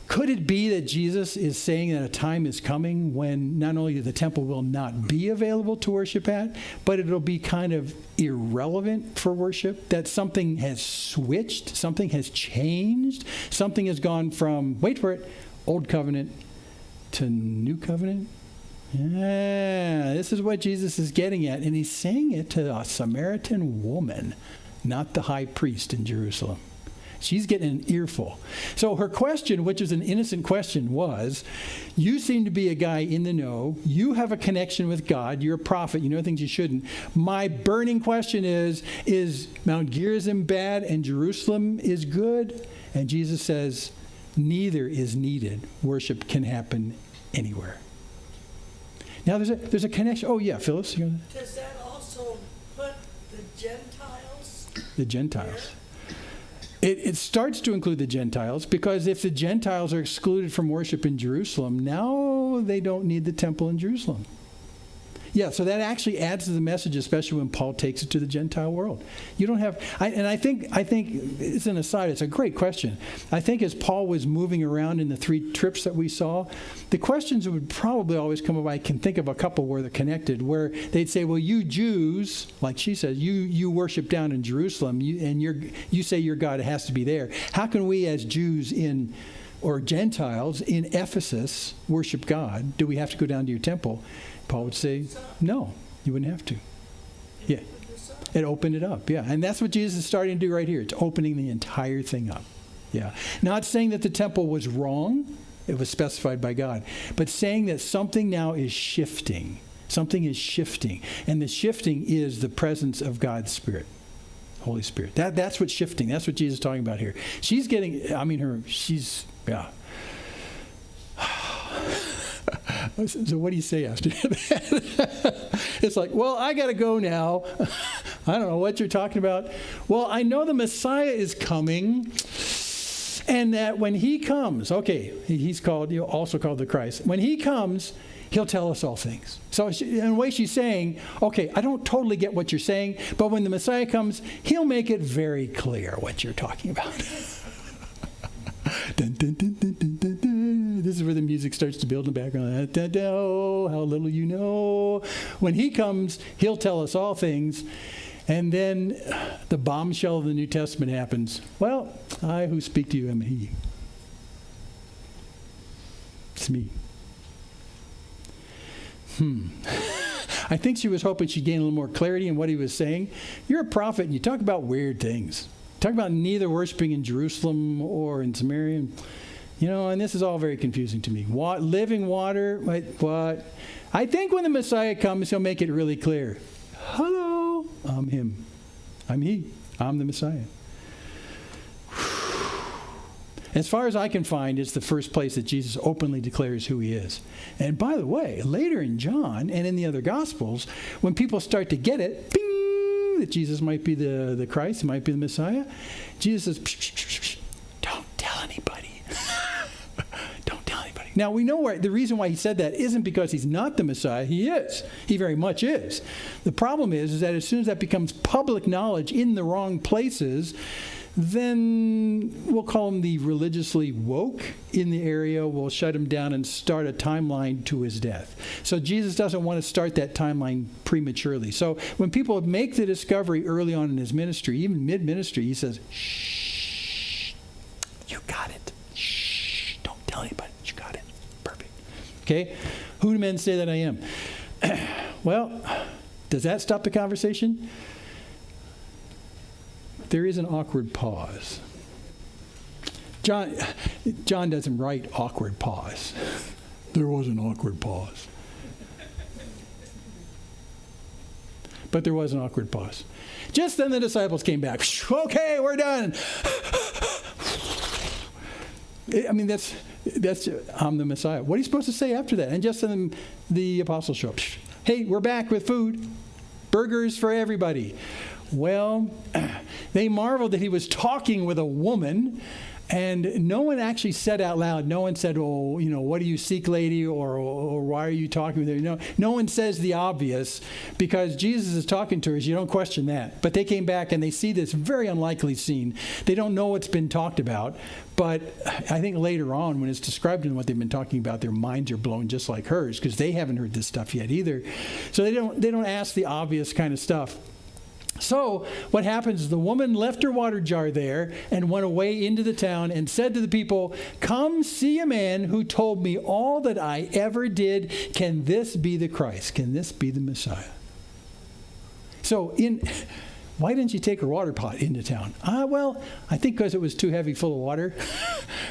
Speaker 1: Could it be that Jesus is saying that a time is coming when not only the temple will not be available to worship at, but it'll be kind of irrelevant for worship? That something has switched, something has changed, something has gone from, wait for it, Old Covenant to New Covenant? Yeah, this is what Jesus is getting at, and he's saying it to a Samaritan woman, not the high priest in Jerusalem. She's getting an earful. So her question, which is an innocent question, was, you seem to be a guy in the know. You have a connection with God. You're a prophet. You know things you shouldn't. My burning question is Mount Gerizim bad and Jerusalem is good? And Jesus says, neither is needed. Worship can happen anywhere. Now there's a connection. Oh yeah, Phyllis.
Speaker 2: Does that also put the Gentiles?
Speaker 1: The Gentiles. It starts to include the Gentiles, because if the Gentiles are excluded from worship in Jerusalem, now they don't need the temple in Jerusalem. Yeah, so that actually adds to the message, especially when Paul takes it to the Gentile world. You don't have, I think it's an aside, it's a great question. I think as Paul was moving around in the 3 trips that we saw, the questions would probably always come up. I can think of a couple where they're connected, where they'd say, well, you Jews, like she says, you worship down in Jerusalem, and you say your God has to be there. How can we as Jews or Gentiles in Ephesus worship God? Do we have to go down to your temple? Paul would say, no, you wouldn't have to. Yeah, it opened it up. Yeah, and that's what Jesus is starting to do right here. It's opening the entire thing up. Yeah, not saying that the temple was wrong. It was specified by God. But saying that something now is shifting. Something is shifting. And the shifting is the presence of God's Spirit. Holy Spirit. That's what's shifting. That's what Jesus is talking about here. She's getting, yeah. So what do you say after that? It's like, well, I got to go now. I don't know what you're talking about. Well, I know the Messiah is coming, and that when he comes, okay, he's also called the Christ. When he comes, he'll tell us all things. So in a way she's saying, okay, I don't totally get what you're saying, but when the Messiah comes, he'll make it very clear what you're talking about. Dun, dun, dun, dun, dun, dun, dun. This is where the music starts to build in the background. Dun, dun, dun. Oh, how little you know. When he comes, he'll tell us all things. And then the bombshell of the New Testament happens. Well, I who speak to you am he. It's me. I think she was hoping she'd gain a little more clarity in what he was saying. You're a prophet and you talk about weird things. Talk about neither worshiping in Jerusalem or in Samaria. And this is all very confusing to me. Living water, what? I think when the Messiah comes, he'll make it really clear. Hello, I'm him. I'm he. I'm the Messiah. As far as I can find, it's the first place that Jesus openly declares who he is. And by the way, later in John and in the other Gospels, when people start to get it, bing, that Jesus might be the Christ, might be the Messiah, Jesus says, psh, psh, psh, psh, don't tell anybody. Don't tell anybody. Now, we know the reason why he said that isn't because he's not the Messiah. He is. He very much is. The problem is that as soon as that becomes public knowledge in the wrong places, then we'll call him the religiously woke in the area. We'll shut him down and start a timeline to his death. So Jesus doesn't want to start that timeline prematurely. So when people make the discovery early on in his ministry, even mid-ministry, he says, shh, you got it. Shh, don't tell anybody. You got it. Perfect. Okay? Who do men say that I am? Well, does that stop the conversation? There is an awkward pause. John doesn't write awkward pause. There was an awkward pause. But there was an awkward pause. Just then the disciples came back. Okay, we're done. I mean, that's I'm the Messiah. What are you supposed to say after that? And just then the apostles show up. Hey, we're back with food. Burgers for everybody. Well, they marveled that he was talking with a woman, and no one actually said out loud, no one said, oh, what do you seek, lady, or why are you talking with her? No one says the obvious, because Jesus is talking to her, so you don't question that. But they came back and they see this very unlikely scene. They don't know what's been talked about, but I think later on, when it's described in what they've been talking about, their minds are blown just like hers, because they haven't heard this stuff yet either. So they don't ask the obvious kind of stuff. So what happens is the woman left her water jar there and went away into the town and said to the people, come see a man who told me all that I ever did. Can this be the Christ? Can this be the Messiah? So why didn't you take her water pot into town? Well, I think because it was too heavy full of water.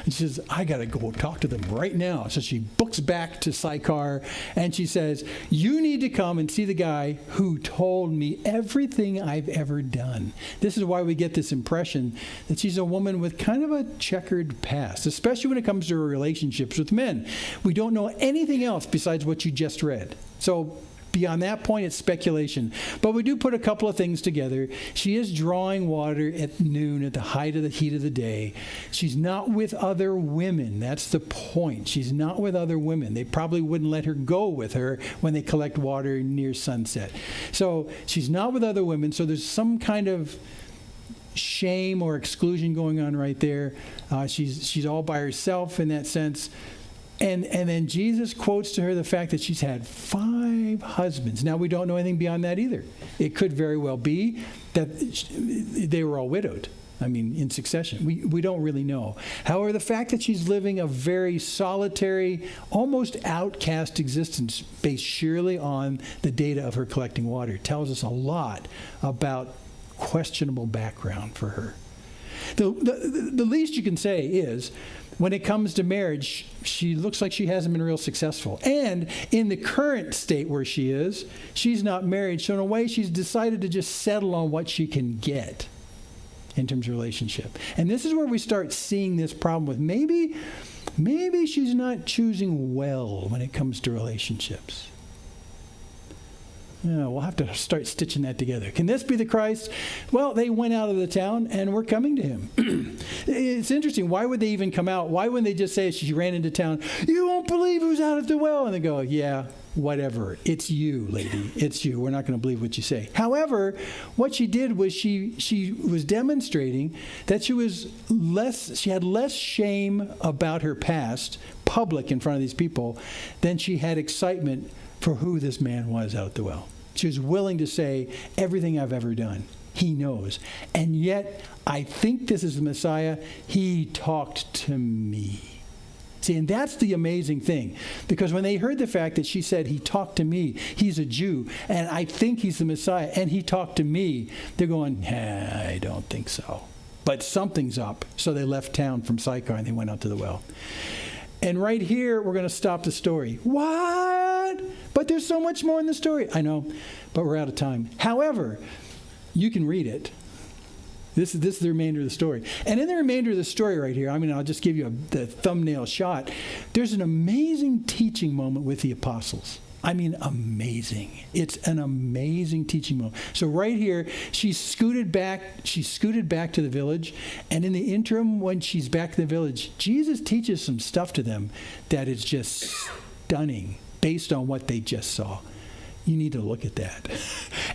Speaker 1: And she says, I got to go talk to them right now. So she books back to Sychar, and she says, you need to come and see the guy who told me everything I've ever done. This is why we get this impression that she's a woman with kind of a checkered past, especially when it comes to her relationships with men. We don't know anything else besides what you just read. So beyond that point, it's speculation. But we do put a couple of things together. She is drawing water at noon, at the height of the heat of the day. She's not with other women. That's the point. She's not with other women. They probably wouldn't let her go with her when they collect water near sunset. So she's not with other women. So there's some kind of shame or exclusion going on right there. She's all by herself in that sense. And then Jesus quotes to her the fact that she's had 5 husbands. Now, we don't know anything beyond that either. It could very well be that they were all widowed. I mean, in succession. We don't really know. However, the fact that she's living a very solitary, almost outcast existence based surely on the data of her collecting water tells us a lot about questionable background for her. The least you can say is, when it comes to marriage, she looks like she hasn't been real successful. And in the current state where she is, she's not married. So in a way, she's decided to just settle on what she can get in terms of relationship. And this is where we start seeing this problem with maybe she's not choosing well when it comes to relationships. Yeah, we'll have to start stitching that together. Can this be the Christ? Well, they went out of the town and were coming to him. It's interesting. Why would they even come out? Why wouldn't they just say, she ran into town, you won't believe who's out at the well? And they go, yeah, whatever. It's you, lady. It's you. We're not going to believe what you say. However, what she did was she was demonstrating that she had less shame about her past, public in front of these people, than she had excitement for who this man was out at the well. She was willing to say, everything I've ever done, he knows. And yet, I think this is the Messiah. He talked to me. See, and that's the amazing thing. Because when they heard the fact that she said, he talked to me, he's a Jew, and I think he's the Messiah, and he talked to me, they're going, I don't think so. But something's up. So they left town from Sychar and they went out to the well. And right here, we're going to stop the story. What? But there's so much more in the story. I know, but we're out of time. However, you can read it. This is the remainder of the story. And in the remainder of the story right here, I'll just give you the thumbnail shot. There's an amazing teaching moment with the apostles. Amazing. It's an amazing teaching moment. So right here, she scooted back to the village, and in the interim, when she's back in the village, Jesus teaches some stuff to them that is just stunning based on what they just saw. You need to look at that.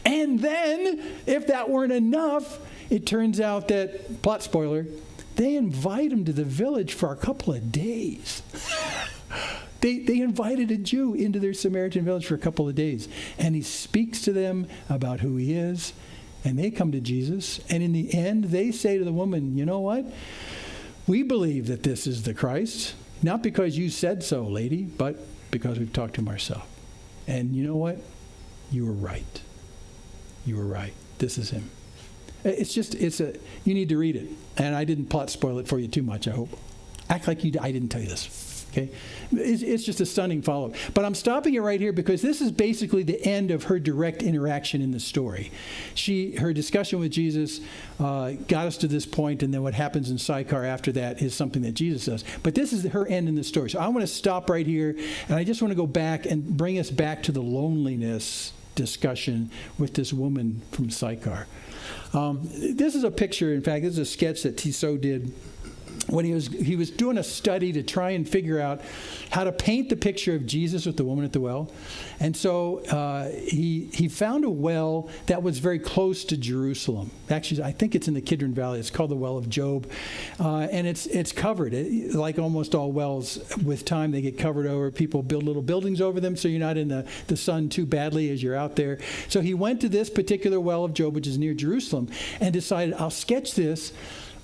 Speaker 1: And then, if that weren't enough, it turns out that, plot spoiler, they invite him to the village for a couple of days. They invited a Jew into their Samaritan village for a couple of days. And he speaks to them about who he is. And they come to Jesus. And in the end, they say to the woman, you know what? We believe that this is the Christ. Not because you said so, lady, but because we've talked to him ourselves. And you know what? You were right. You were right. This is him. You need to read it. And I didn't plot spoil it for you too much, I hope. Act like I didn't tell you this. Okay? It's just a stunning follow-up. But I'm stopping it right here because this is basically the end of her direct interaction in the story. Her discussion with Jesus got us to this point, and then what happens in Sychar after that is something that Jesus does. But this is her end in the story. So I want to stop right here, and I just want to go back and bring us back to the loneliness discussion with this woman from Sychar. This is a picture, in fact, this is a sketch that Tissot did when he was doing a study to try and figure out how to paint the picture of Jesus with the woman at the well. And so he found a well that was very close to Jerusalem. Actually, I think it's in the Kidron Valley. It's called the Well of Job. And it's covered. Like almost all wells, with time they get covered over. People build little buildings over them so you're not in the sun too badly as you're out there. So he went to this particular Well of Job, which is near Jerusalem, and decided, I'll sketch this,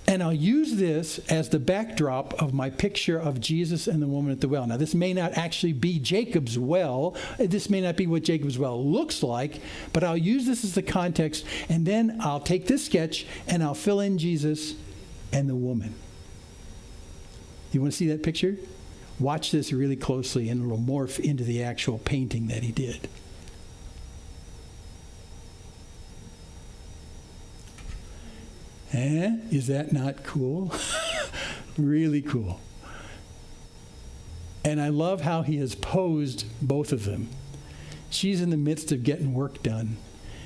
Speaker 1: and I'll use this as the backdrop of my picture of Jesus and the woman at the well. Now, this may not actually be Jacob's well. This may not be what Jacob's well looks like, but I'll use this as the context, and then I'll take this sketch and I'll fill in Jesus and the woman. You want to see that picture? Watch this really closely, and it'll morph into the actual painting that he did. Is that not cool? Really cool. And I love how he has posed both of them. She's in the midst of getting work done.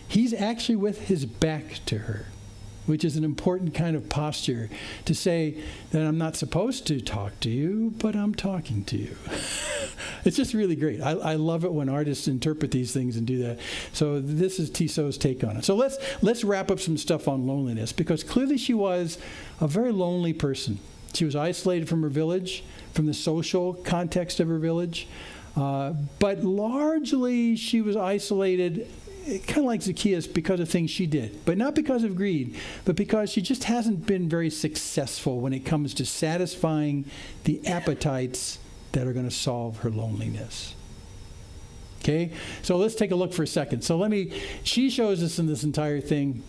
Speaker 1: He's actually with his back to her, which is an important kind of posture to say that I'm not supposed to talk to you, but I'm talking to you. It's just really great. I love it when artists interpret these things and do that. So this is Tissot's take on it. So let's wrap up some stuff on loneliness, because clearly she was a very lonely person. She was isolated from her village, from the social context of her village, but largely she was isolated, kind of like Zacchaeus, because of things she did, but not because of greed, but because she just hasn't been very successful when it comes to satisfying the appetites that are going to solve her loneliness. Okay, so let's take a look for a second. So she shows us in this entire thing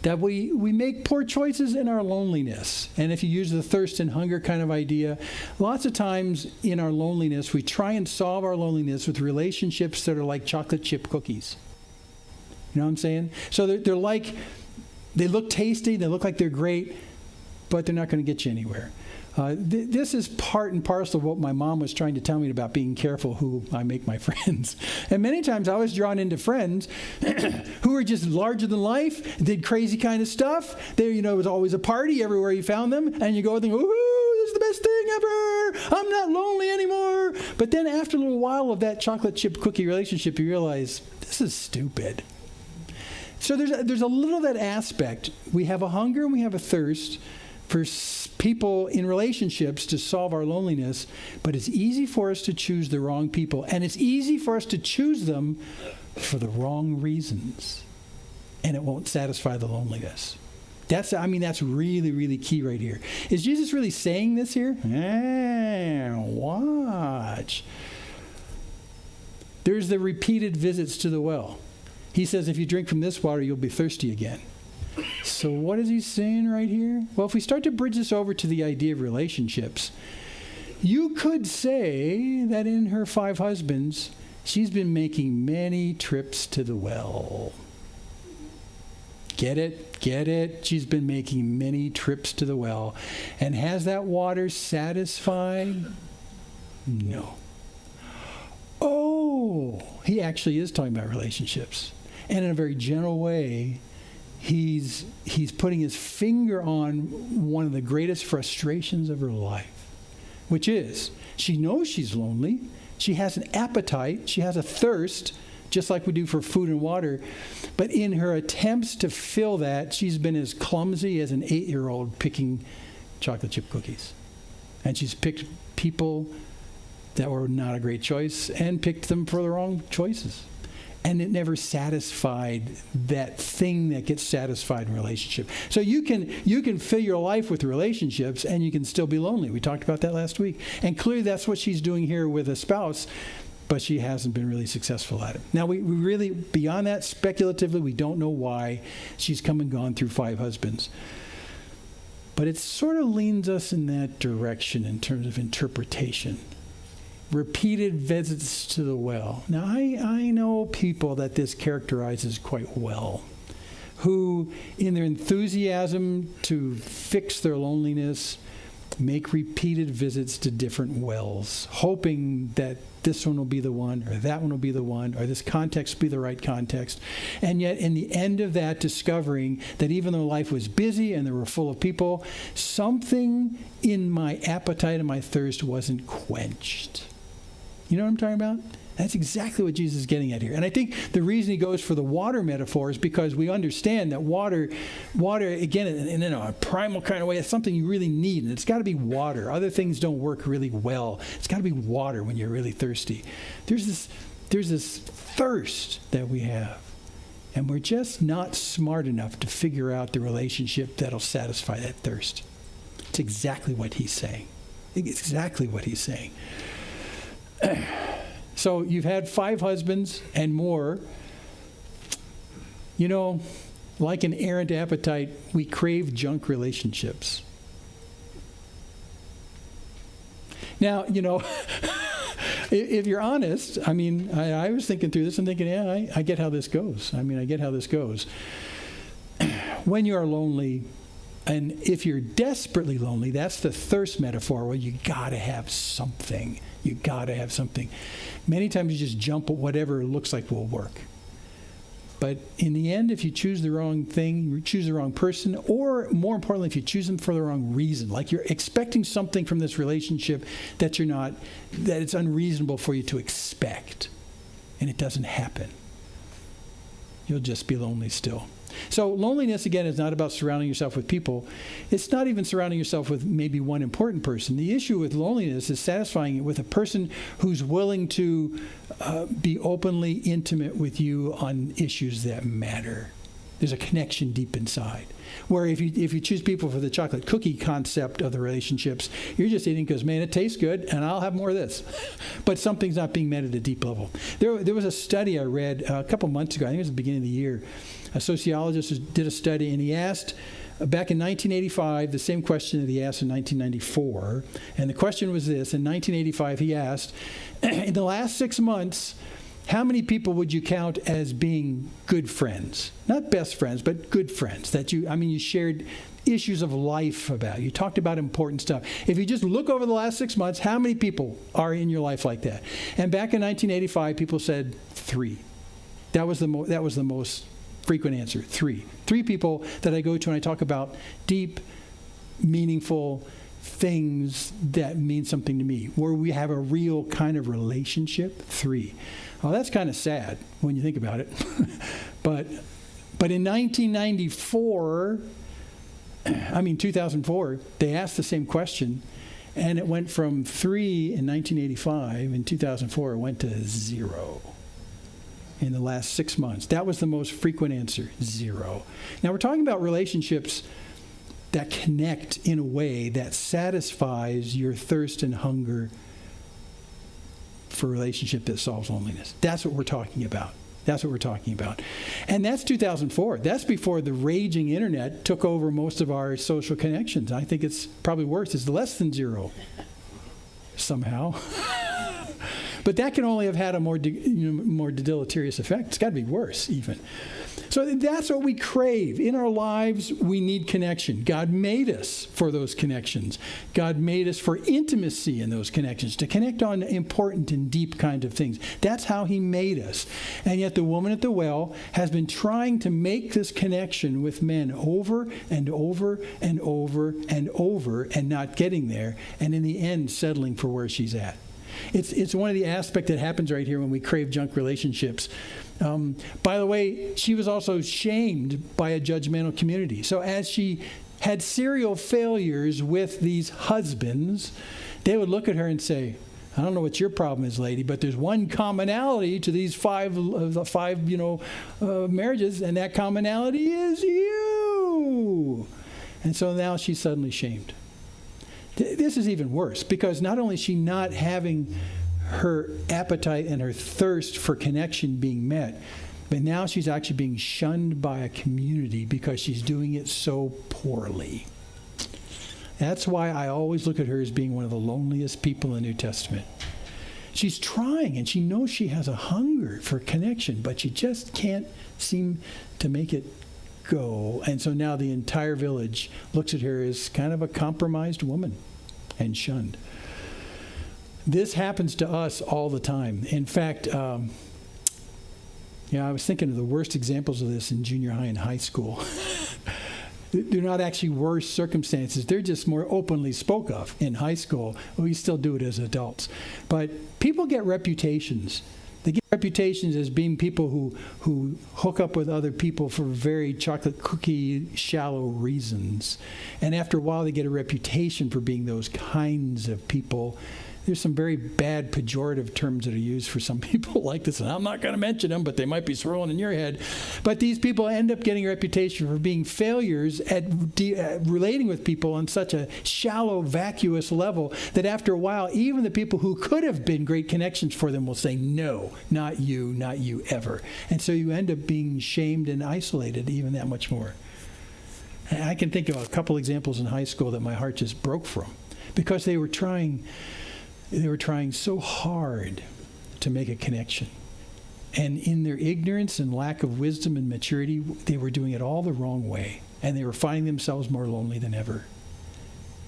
Speaker 1: that we make poor choices in our loneliness. And if you use the thirst and hunger kind of idea, lots of times in our loneliness, we try and solve our loneliness with relationships that are like chocolate chip cookies. You know what I'm saying? So they're like, they look tasty, they look like they're great, but they're not going to get you anywhere. This is part and parcel of what my mom was trying to tell me about being careful who I make my friends. And many times I was drawn into friends who were just larger than life, did crazy kind of stuff. It was always a party everywhere you found them. And you go and think, ooh, this is the best thing ever. I'm not lonely anymore. But then after a little while of that chocolate chip cookie relationship, you realize, this is stupid. So there's a little of that aspect. We have a hunger and we have a thirst for people in relationships to solve our loneliness, but it's easy for us to choose the wrong people, and it's easy for us to choose them for the wrong reasons, and it won't satisfy the loneliness. That's really, really key right here. Is Jesus really saying this here? Watch. There's the repeated visits to the well. He says, if you drink from this water, you'll be thirsty again. So what is he saying right here? Well, if we start to bridge this over to the idea of relationships, you could say that in her 5 husbands, she's been making many trips to the well. Get it? Get it? She's been making many trips to the well. And has that water satisfied? No. Oh, he actually is talking about relationships. And in a very general way, he's putting his finger on one of the greatest frustrations of her life, which is she knows she's lonely. She has an appetite. She has a thirst, just like we do for food and water. But in her attempts to fill that, she's been as clumsy as an 8-year-old picking chocolate chip cookies. And she's picked people that were not a great choice and picked them for the wrong choices. And it never satisfied that thing that gets satisfied in relationship. So you can fill your life with relationships and you can still be lonely. We talked about that last week. And clearly that's what she's doing here with a spouse, but she hasn't been really successful at it. Now we really, beyond that, speculatively, we don't know why she's come and gone through 5 husbands. But it sort of leans us in that direction in terms of interpretation. Repeated visits to the well. Now, I know people that this characterizes quite well, who, in their enthusiasm to fix their loneliness, make repeated visits to different wells, hoping that this one will be the one, or that one will be the one, or this context will be the right context. And yet, in the end of that, discovering that even though life was busy and they were full of people, something in my appetite and my thirst wasn't quenched. You know what I'm talking about? That's exactly what Jesus is getting at here. And I think the reason he goes for the water metaphor is because we understand that water, again, in a primal kind of way, is something you really need. And it's got to be water. Other things don't work really well. It's got to be water when you're really thirsty. There's this thirst that we have. And we're just not smart enough to figure out the relationship that'll satisfy that thirst. It's exactly what he's saying. It's exactly what he's saying. So you've had 5 husbands and more. You know, like an errant appetite, we crave junk relationships. Now, if you're honest, I mean, I was thinking through this and thinking, yeah, I get how this goes. I mean, I get how this goes. When you are lonely, and if you're desperately lonely, that's the thirst metaphor. Well, you got to have something. You got to have something. Many times you just jump at whatever looks like will work. But in the end, if you choose the wrong thing, you choose the wrong person, or more importantly, if you choose them for the wrong reason, like you're expecting something from this relationship that you're not, that it's unreasonable for you to expect, and it doesn't happen, you'll just be lonely still. So loneliness, again, is not about surrounding yourself with people. It's not even surrounding yourself with maybe one important person. The issue with loneliness is satisfying it with a person who's willing to be openly intimate with you on issues that matter. There's a connection deep inside. Where if you choose people for the chocolate cookie concept of the relationships, you're just eating because, man, it tastes good, and I'll have more of this. But something's not being met at a deep level. There was a study I read a couple months ago, I think it was the beginning of the year. A sociologist did a study, and he asked, back in 1985, the same question that he asked in 1994. And the question was this. In 1985, he asked, in the last 6 months, how many people would you count as being good friends? Not best friends, but good friends that you shared issues of life about. You talked about important stuff. If you just look over the last 6 months, how many people are in your life like that? And back in 1985, people said 3. That was the most frequent answer, 3. 3 people that I go to and I talk about deep, meaningful things that mean something to me, where we have a real kind of relationship. 3. Well, that's kind of sad when you think about it. But in 2004, they asked the same question, and it went from 3 in 1985. In 2004, it went to 0 in the last 6 months. That was the most frequent answer, 0. Now, we're talking about relationships that connect in a way that satisfies your thirst and hunger for a relationship that solves loneliness. That's what we're talking about. That's what we're talking about. And that's 2004. That's before the raging internet took over most of our social connections. I think it's probably worse. It's less than 0 somehow. But that can only have had a more deleterious effect. It's got to be worse even. So that's what we crave. In our lives, we need connection. God made us for those connections. God made us for intimacy in those connections, to connect on important and deep kind of things. That's how he made us. And yet the woman at the well has been trying to make this connection with men over and over and over and over and not getting there, and in the end settling for where she's at. It's one of the aspects that happens right here when we crave junk relationships. By the way, she was also shamed by a judgmental community. So as she had serial failures with these husbands, they would look at her and say, I don't know what your problem is, lady, but there's one commonality to these five marriages, and that commonality is you. And so now she's suddenly shamed. This is even worse, because not only is she not having her appetite and her thirst for connection being met, but now she's actually being shunned by a community because she's doing it so poorly. That's why I always look at her as being one of the loneliest people in the New Testament. She's trying, and she knows she has a hunger for connection, but she just can't seem to make it go. And so now the entire village looks at her as kind of a compromised woman and shunned. This happens to us all the time. In fact, I was thinking of the worst examples of this in junior high and high school. They're not actually worse circumstances. They're just more openly spoke of in high school. We still do it as adults. But people get reputations. They get reputations as being people who hook up with other people for very chocolate cookie shallow reasons. And after a while, they get a reputation for being those kinds of people. There's some very bad pejorative terms that are used for some people like this, and I'm not going to mention them, but they might be swirling in your head. But these people end up getting a reputation for being failures at relating with people on such a shallow, vacuous level that after a while, even the people who could have been great connections for them will say, no, not you ever. And so you end up being shamed and isolated even that much more. And I can think of a couple examples in high school that my heart just broke from, because they were trying They were trying so hard to make a connection. And in their ignorance and lack of wisdom and maturity, they were doing it all the wrong way. And they were finding themselves more lonely than ever.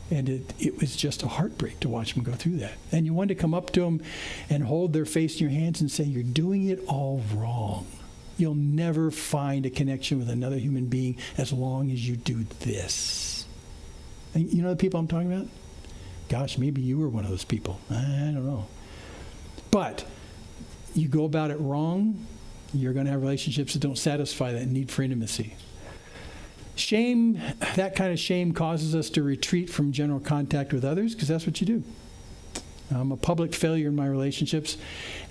Speaker 1: And it was just a heartbreak to watch them go through that. And you wanted to come up to them and hold their face in your hands and say, you're doing it all wrong. You'll never find a connection with another human being as long as you do this. And you know the people I'm talking about? Gosh, maybe you were one of those people. I don't know. But you go about it wrong, you're going to have relationships that don't satisfy that need for intimacy. Shame, that kind of shame causes us to retreat from general contact with others because that's what you do. I'm a public failure in my relationships.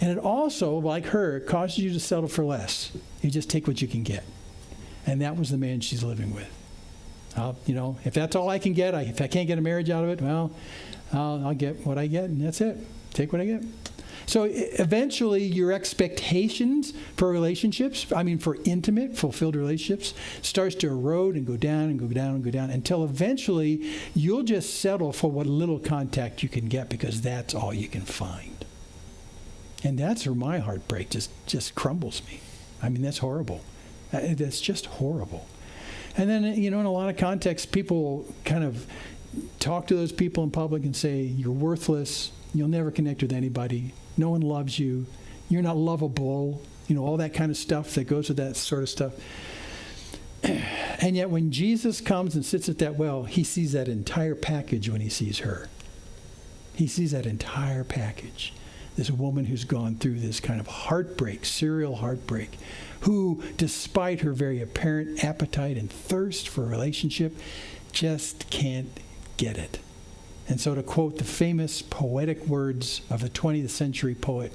Speaker 1: And it also, like her, causes you to settle for less. You just take what you can get. And that was the man she's living with. If that's all I can get, if I can't get a marriage out of it, well, I'll get what I get, and that's it. Take what I get. So eventually your expectations for relationships, for intimate, fulfilled relationships, starts to erode and go down and go down and go down until eventually you'll just settle for what little contact you can get because that's all you can find. And that's where my heartbreak just crumbles me. That's horrible. That's just horrible. And then, in a lot of contexts, people kind of talk to those people in public and say, you're worthless, you'll never connect with anybody, no one loves you, you're not lovable, all that kind of stuff that goes with that sort of stuff. And yet when Jesus comes and sits at that well, he sees that entire package when he sees her. He sees that entire package. This woman who's gone through this kind of heartbreak, serial heartbreak, who, despite her very apparent appetite and thirst for a relationship, just can't get it. And so to quote the famous poetic words of a 20th century poet,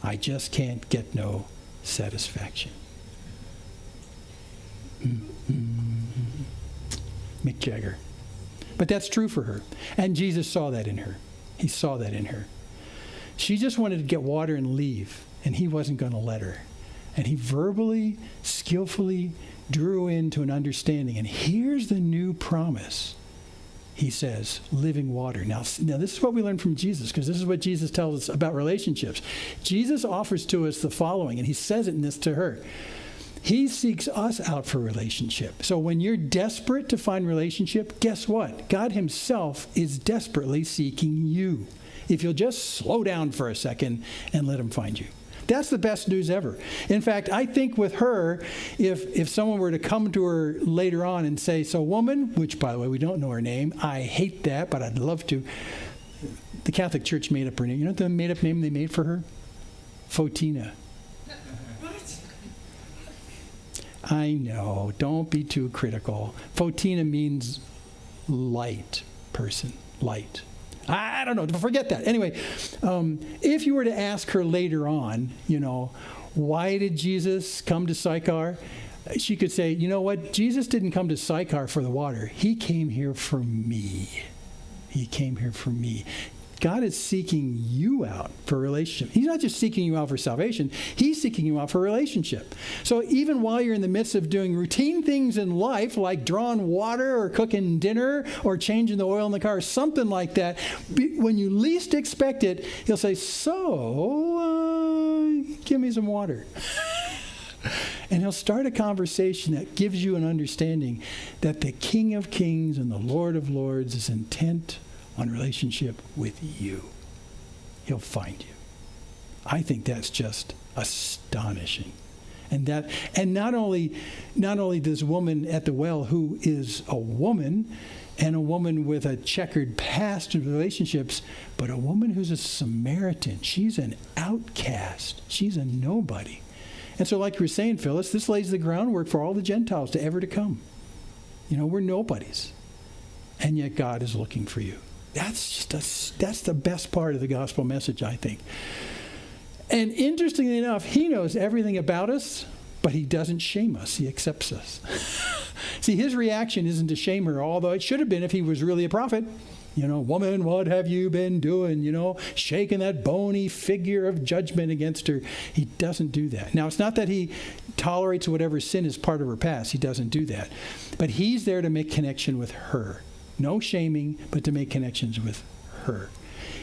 Speaker 1: I just can't get no satisfaction. Mick Jagger. But that's true for her. And Jesus saw that in her. He saw that in her. She just wanted to get water and leave, and he wasn't going to let her. And he verbally, skillfully drew into an understanding. And here's the new promise. He says, living water. Now this is what we learn from Jesus, because this is what Jesus tells us about relationships. Jesus offers to us the following, and he says it in this to her. He seeks us out for relationship. So when you're desperate to find relationship, guess what? God himself is desperately seeking you. If you'll just slow down for a second and let him find you. That's the best news ever. In fact, I think with her, if someone were to come to her later on and say, so woman, which by the way, we don't know her name. I hate that, but I'd love to. The Catholic Church made up her name. You know what the made-up name they made for her? Fotina. I know. Don't be too critical. Fotina means light person. Light. I don't know. Forget that. Anyway, if you were to ask her later on, why did Jesus come to Sychar? She could say, you know what? Jesus didn't come to Sychar for the water. He came here for me. He came here for me. God is seeking you out for a relationship. He's not just seeking you out for salvation. He's seeking you out for a relationship. So even while you're in the midst of doing routine things in life, like drawing water or cooking dinner or changing the oil in the car, something like that, when you least expect it, he'll say, give me some water. And he'll start a conversation that gives you an understanding that the King of Kings and the Lord of Lords is intent on relationship with you. He'll find you. I think that's just astonishing. And not only this woman at the well, who is a woman and a woman with a checkered past in relationships, but a woman who's a Samaritan. She's an outcast. She's a nobody. And so like you were saying, Phyllis, this lays the groundwork for all the Gentiles to ever to come. We're nobodies. And yet God is looking for you. That's the best part of the gospel message, I think. And interestingly enough, he knows everything about us, but he doesn't shame us. He accepts us. See, his reaction isn't to shame her, although it should have been if he was really a prophet. Woman, what have you been doing? Shaking that bony figure of judgment against her. He doesn't do that. Now, it's not that he tolerates whatever sin is part of her past. He doesn't do that. But he's there to make connection with her. No shaming, but to make connections with her.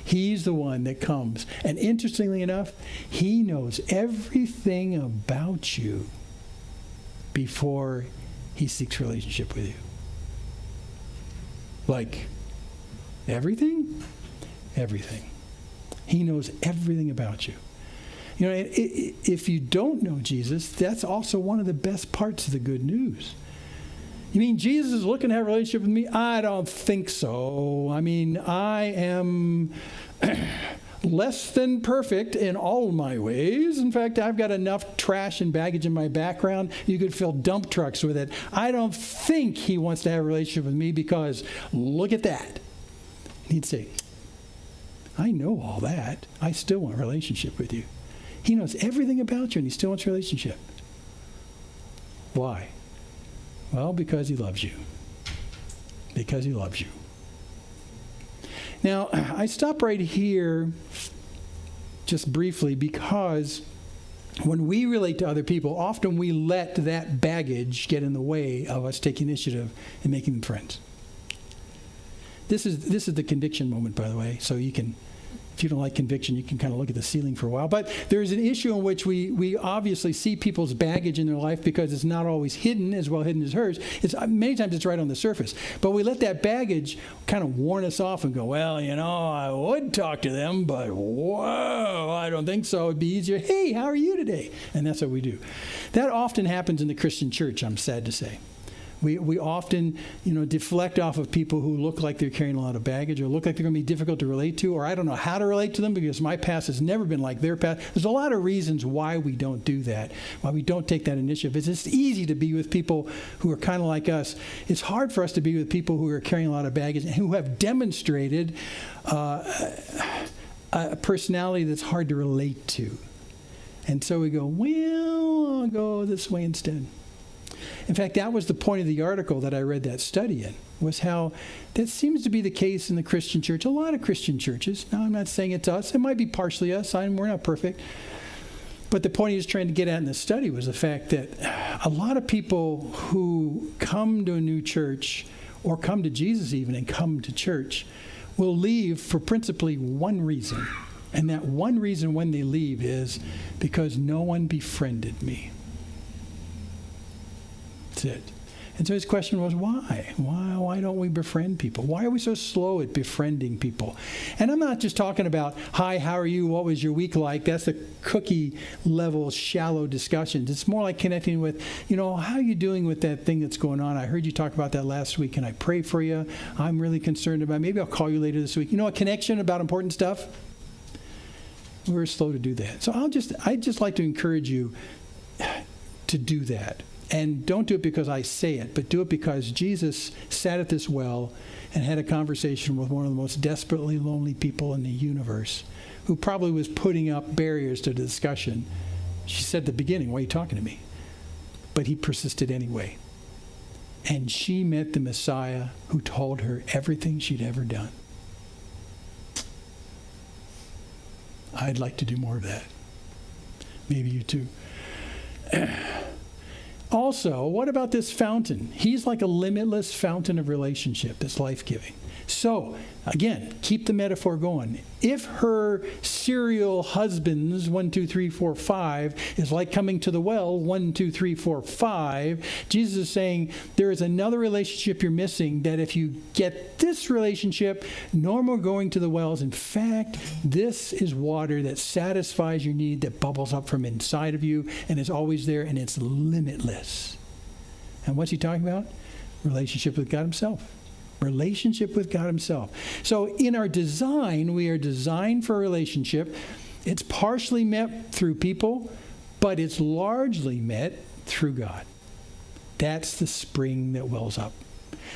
Speaker 1: He's the one that comes. And interestingly enough, he knows everything about you before he seeks relationship with you. Like, everything? Everything. He knows everything about you. You know, if you don't know Jesus, that's also one of the best parts of the good news. You mean Jesus is looking to have a relationship with me? I don't think so. I mean, I am less than perfect in all my ways. In fact, I've got enough trash and baggage in my background. You could fill dump trucks with it. I don't think he wants to have a relationship with me because look at that. He'd say, I know all that. I still want a relationship with you. He knows everything about you and he still wants a relationship. Why? Well, because he loves you. Because he loves you. Now, I stop right here just briefly because when we relate to other people, often we let that baggage get in the way of us taking initiative and making them friends. This is the conviction moment, by the way, so you can, if you don't like conviction, you can kind of look at the ceiling for a while. But there's an issue in which we obviously see people's baggage in their life because it's not always hidden as well hidden as hers. Many times it's right on the surface. But we let that baggage kind of warn us off and go, well, you know, I would talk to them, but whoa, I don't think so. It'd be easier. Hey, how are you today? And that's what we do. That often happens in the Christian church, I'm sad to say. We often, deflect off of people who look like they're carrying a lot of baggage or look like they're going to be difficult to relate to, or I don't know how to relate to them because my past has never been like their past. There's a lot of reasons why we don't do that, why we don't take that initiative. It's just easy to be with people who are kind of like us. It's hard for us to be with people who are carrying a lot of baggage and who have demonstrated a personality that's hard to relate to. And so we go, well, I'll go this way instead. In fact, that was the point of the article that I read that study in, was how that seems to be the case in the Christian church. A lot of Christian churches. Now, I'm not saying it's us. It might be partially us. We're not perfect. But the point he was trying to get at in the study was the fact that a lot of people who come to a new church or come to Jesus even and come to church will leave for principally one reason. And that one reason when they leave is because no one befriended me. That's it. And so his question was, why? Why don't we befriend people? Why are we so slow at befriending people? And I'm not just talking about, hi, how are you? What was your week like? That's the cookie level, shallow discussions. It's more like connecting with, how are you doing with that thing that's going on? I heard you talk about that last week. Can I pray for you? I'm really concerned about it. Maybe I'll call you later this week. A connection about important stuff? We're slow to do that. So I'd just like to encourage you to do that. And don't do it because I say it, but do it because Jesus sat at this well and had a conversation with one of the most desperately lonely people in the universe, who probably was putting up barriers to the discussion. She said at the beginning, why are you talking to me? But he persisted anyway. And she met the Messiah who told her everything she'd ever done. I'd like to do more of that. Maybe you too. Also, what about this fountain? He's like a limitless fountain of relationship that's life-giving. So, again, keep the metaphor going. If her serial husbands, 1, 2, 3, 4, 5, is like coming to the well, 1, 2, 3, 4, 5, Jesus is saying there is another relationship you're missing, that if you get this relationship, no more going to the wells. In fact, this is water that satisfies your need, that bubbles up from inside of you and is always there, and it's limitless. And what's he talking about? Relationship with God himself. Relationship with God himself. So in our design, we are designed for a relationship. It's partially met through people, but it's largely met through God. That's the spring that wells up.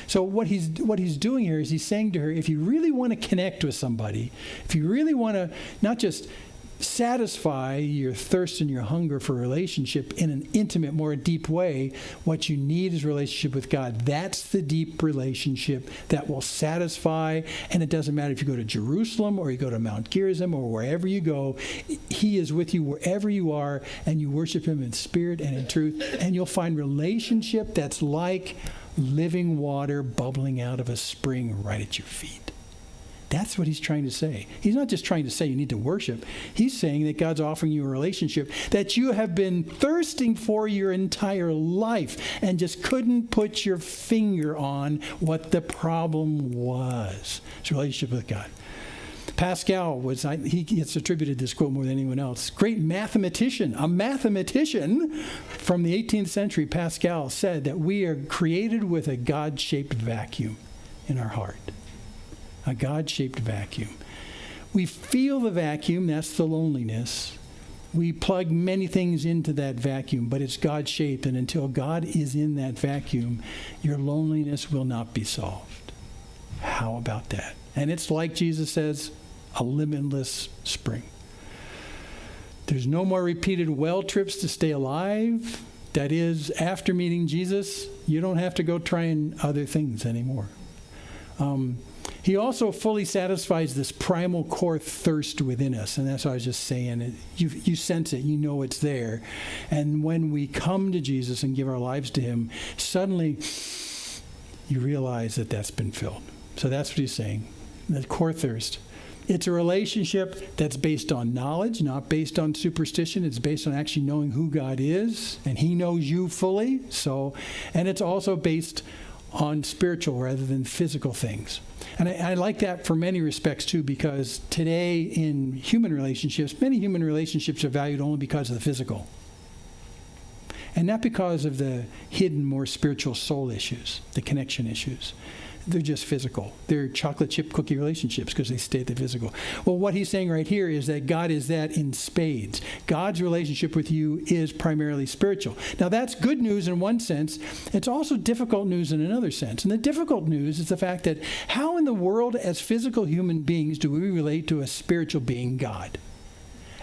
Speaker 1: So what he's doing here is he's saying to her, if you really want to connect with somebody, if you really want to not just satisfy your thirst and your hunger for a relationship in an intimate, more deep way, what you need is a relationship with God. That's the deep relationship that will satisfy. And it doesn't matter if you go to Jerusalem or you go to Mount Gerizim or wherever you go. He is with you wherever you are, and you worship him in spirit and in truth. And you'll find relationship that's like living water bubbling out of a spring right at your feet. That's what he's trying to say. He's not just trying to say you need to worship. He's saying that God's offering you a relationship that you have been thirsting for your entire life and just couldn't put your finger on what the problem was. It's a relationship with God. Pascal he gets attributed this quote more than anyone else. Great mathematician, a mathematician from the 18th century, Pascal said that we are created with a God-shaped vacuum in our heart. A God-shaped vacuum. We feel the vacuum, that's the loneliness. We plug many things into that vacuum, but it's God-shaped, and until God is in that vacuum, your loneliness will not be solved. How about that? And it's like Jesus says, a limitless spring. There's no more repeated well trips to stay alive. That is, after meeting Jesus, you don't have to go trying other things anymore. He also fully satisfies this primal core thirst within us. And that's what I was just saying. You sense it. You know it's there. And when we come to Jesus and give our lives to him, suddenly you realize that that's been filled. So that's what he's saying. The core thirst. It's a relationship that's based on knowledge, not based on superstition. It's based on actually knowing who God is, and he knows you fully. And it's also based on spiritual rather than physical things. And I like that for many respects, too, because today in human relationships, many human relationships are valued only because of the physical. And not because of the hidden, more spiritual soul issues, the connection issues. They're just physical. They're chocolate chip cookie relationships because they stay at the physical. Well, what he's saying right here is that God is that in spades. God's relationship with you is primarily spiritual. Now, that's good news in one sense. It's also difficult news in another sense. And the difficult news is the fact that how in the world, as physical human beings, do we relate to a spiritual being, God?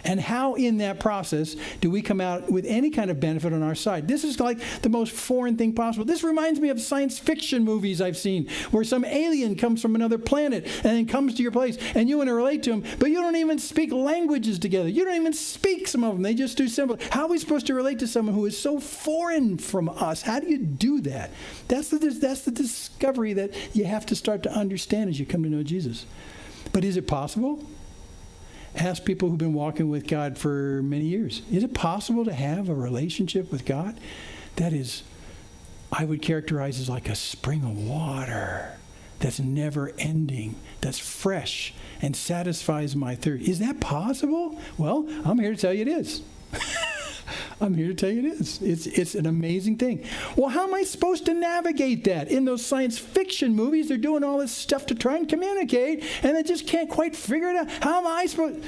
Speaker 1: And how in that process do we come out with any kind of benefit on our side? This is like the most foreign thing possible. This reminds me of science fiction movies I've seen where some alien comes from another planet and then comes to your place and you want to relate to him, but you don't even speak languages together. You don't even speak some of them. They just do simple. How are we supposed to relate to someone who is so foreign from us? How do you do that? That's the discovery that you have to start to understand as you come to know Jesus. But is it possible? Ask people who've been walking with God for many years. Is it possible to have a relationship with God that is, I would characterize as like a spring of water that's never ending, that's fresh and satisfies my thirst? Is that possible? Well, I'm here to tell you it is. I'm here to tell you it is. It's an amazing thing. Well, how am I supposed to navigate that? In those science fiction movies, they're doing all this stuff to try and communicate, and they just can't quite figure it out. How am I supposed?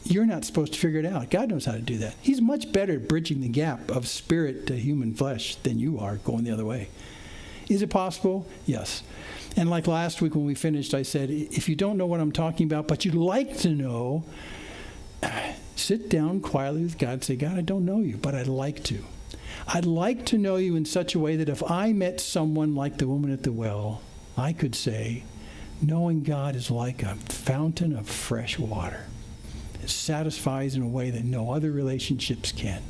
Speaker 1: You're not supposed to figure it out. God knows how to do that. He's much better at bridging the gap of spirit to human flesh than you are going the other way. Is it possible? Yes. And like last week when we finished, I said, if you don't know what I'm talking about, but you'd like to know, sit down quietly with God and say, God, I don't know you, but I'd like to. I'd like to know you in such a way that if I met someone like the woman at the well, I could say, knowing God is like a fountain of fresh water. It satisfies in a way that no other relationships can.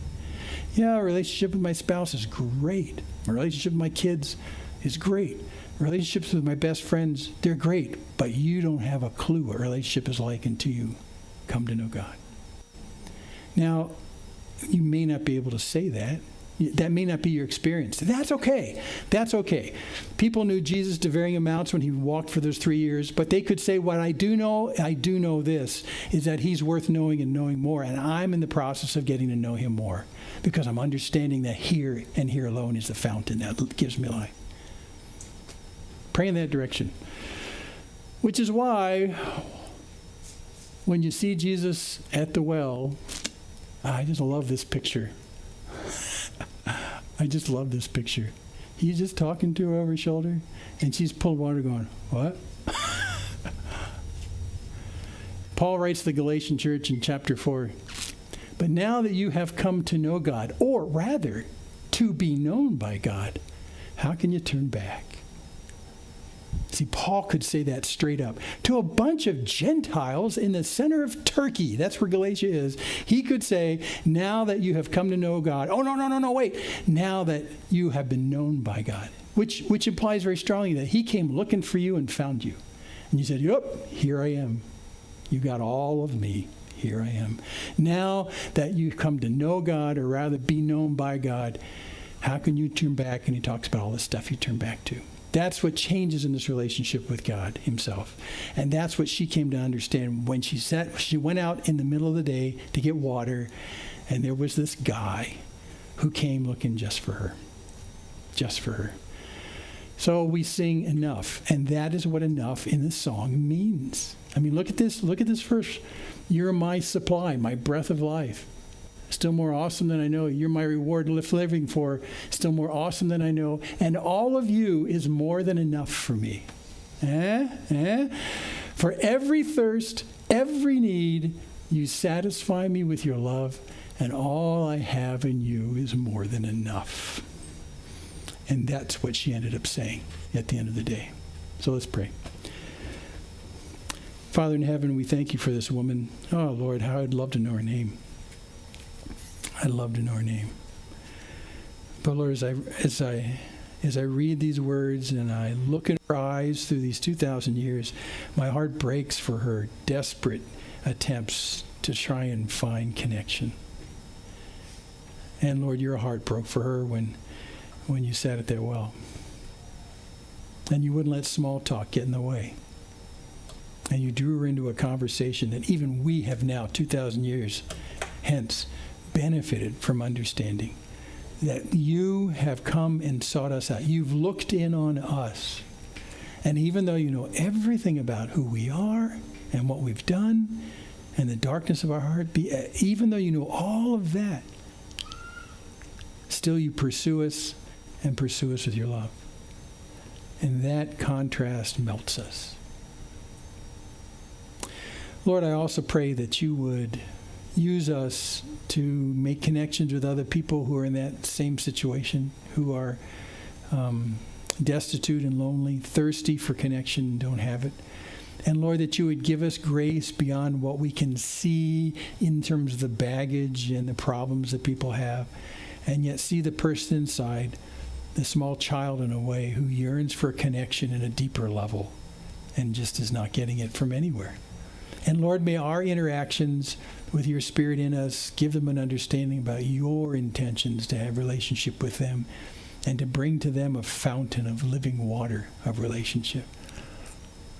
Speaker 1: Yeah, a relationship with my spouse is great. A relationship with my kids is great. Relationships with my best friends, they're great. But you don't have a clue what a relationship is like until you come to know God. Now, you may not be able to say that. That may not be your experience. That's okay. That's okay. People knew Jesus to varying amounts when he walked for those 3 years, but they could say, what I do know this, is that he's worth knowing and knowing more, and I'm in the process of getting to know him more because I'm understanding that here and here alone is the fountain that gives me life. Pray in that direction. Which is why when you see Jesus at the well, I just love this picture. I just love this picture. He's just talking to her over his shoulder, and she's pulling water going, what? Paul writes to the Galatian church in chapter 4, but now that you have come to know God, or rather, to be known by God, how can you turn back? See, Paul could say that straight up. To a bunch of Gentiles in the center of Turkey, that's where Galatia is, he could say, now that you have come to know God, oh, no, wait. Now that you have been known by God, which implies very strongly that he came looking for you and found you. And you said, yep, here I am. You got all of me. Here I am. Now that you've come to know God, or rather be known by God, how can you turn back? And he talks about all the stuff you turn back to. That's what changes in this relationship with God himself. And that's what she came to understand when she went out in the middle of the day to get water, and there was this guy who came looking just for her. Just for her. So we sing enough, and that is what enough in this song means. I mean, look at this verse. You're my supply, my breath of life. Still more awesome than I know. You're my reward worth living for. Still more awesome than I know. And all of you is more than enough for me. For every thirst, every need, you satisfy me with your love, and all I have in you is more than enough. And that's what she ended up saying at the end of the day. So let's pray. Father in heaven, we thank you for this woman. Oh, Lord, how I'd love to know her name. I'd love to know her name. But Lord, as I read these words and I look in her eyes through these 2,000 years, my heart breaks for her desperate attempts to try and find connection. And Lord, your heart broke for her when you sat at that well. And you wouldn't let small talk get in the way. And you drew her into a conversation that even we have now, 2,000 years hence, benefited from understanding. That you have come and sought us out. You've looked in on us. And even though you know everything about who we are and what we've done and the darkness of our heart, even though you know all of that, still you pursue us and pursue us with your love. And that contrast melts us. Lord, I also pray that you would use us to make connections with other people who are in that same situation, who are destitute and lonely, thirsty for connection and don't have it. And Lord, that you would give us grace beyond what we can see in terms of the baggage and the problems that people have, and yet see the person inside, the small child in a way, who yearns for connection at a deeper level and just is not getting it from anywhere. And Lord, may our interactions with your Spirit in us give them an understanding about your intentions to have relationship with them and to bring to them a fountain of living water of relationship.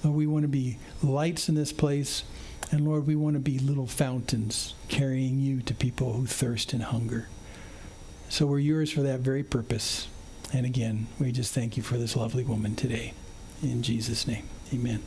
Speaker 1: Lord, we want to be lights in this place, and Lord, we want to be little fountains carrying you to people who thirst and hunger. So we're yours for that very purpose. And again, we just thank you for this lovely woman today. In Jesus' name, amen.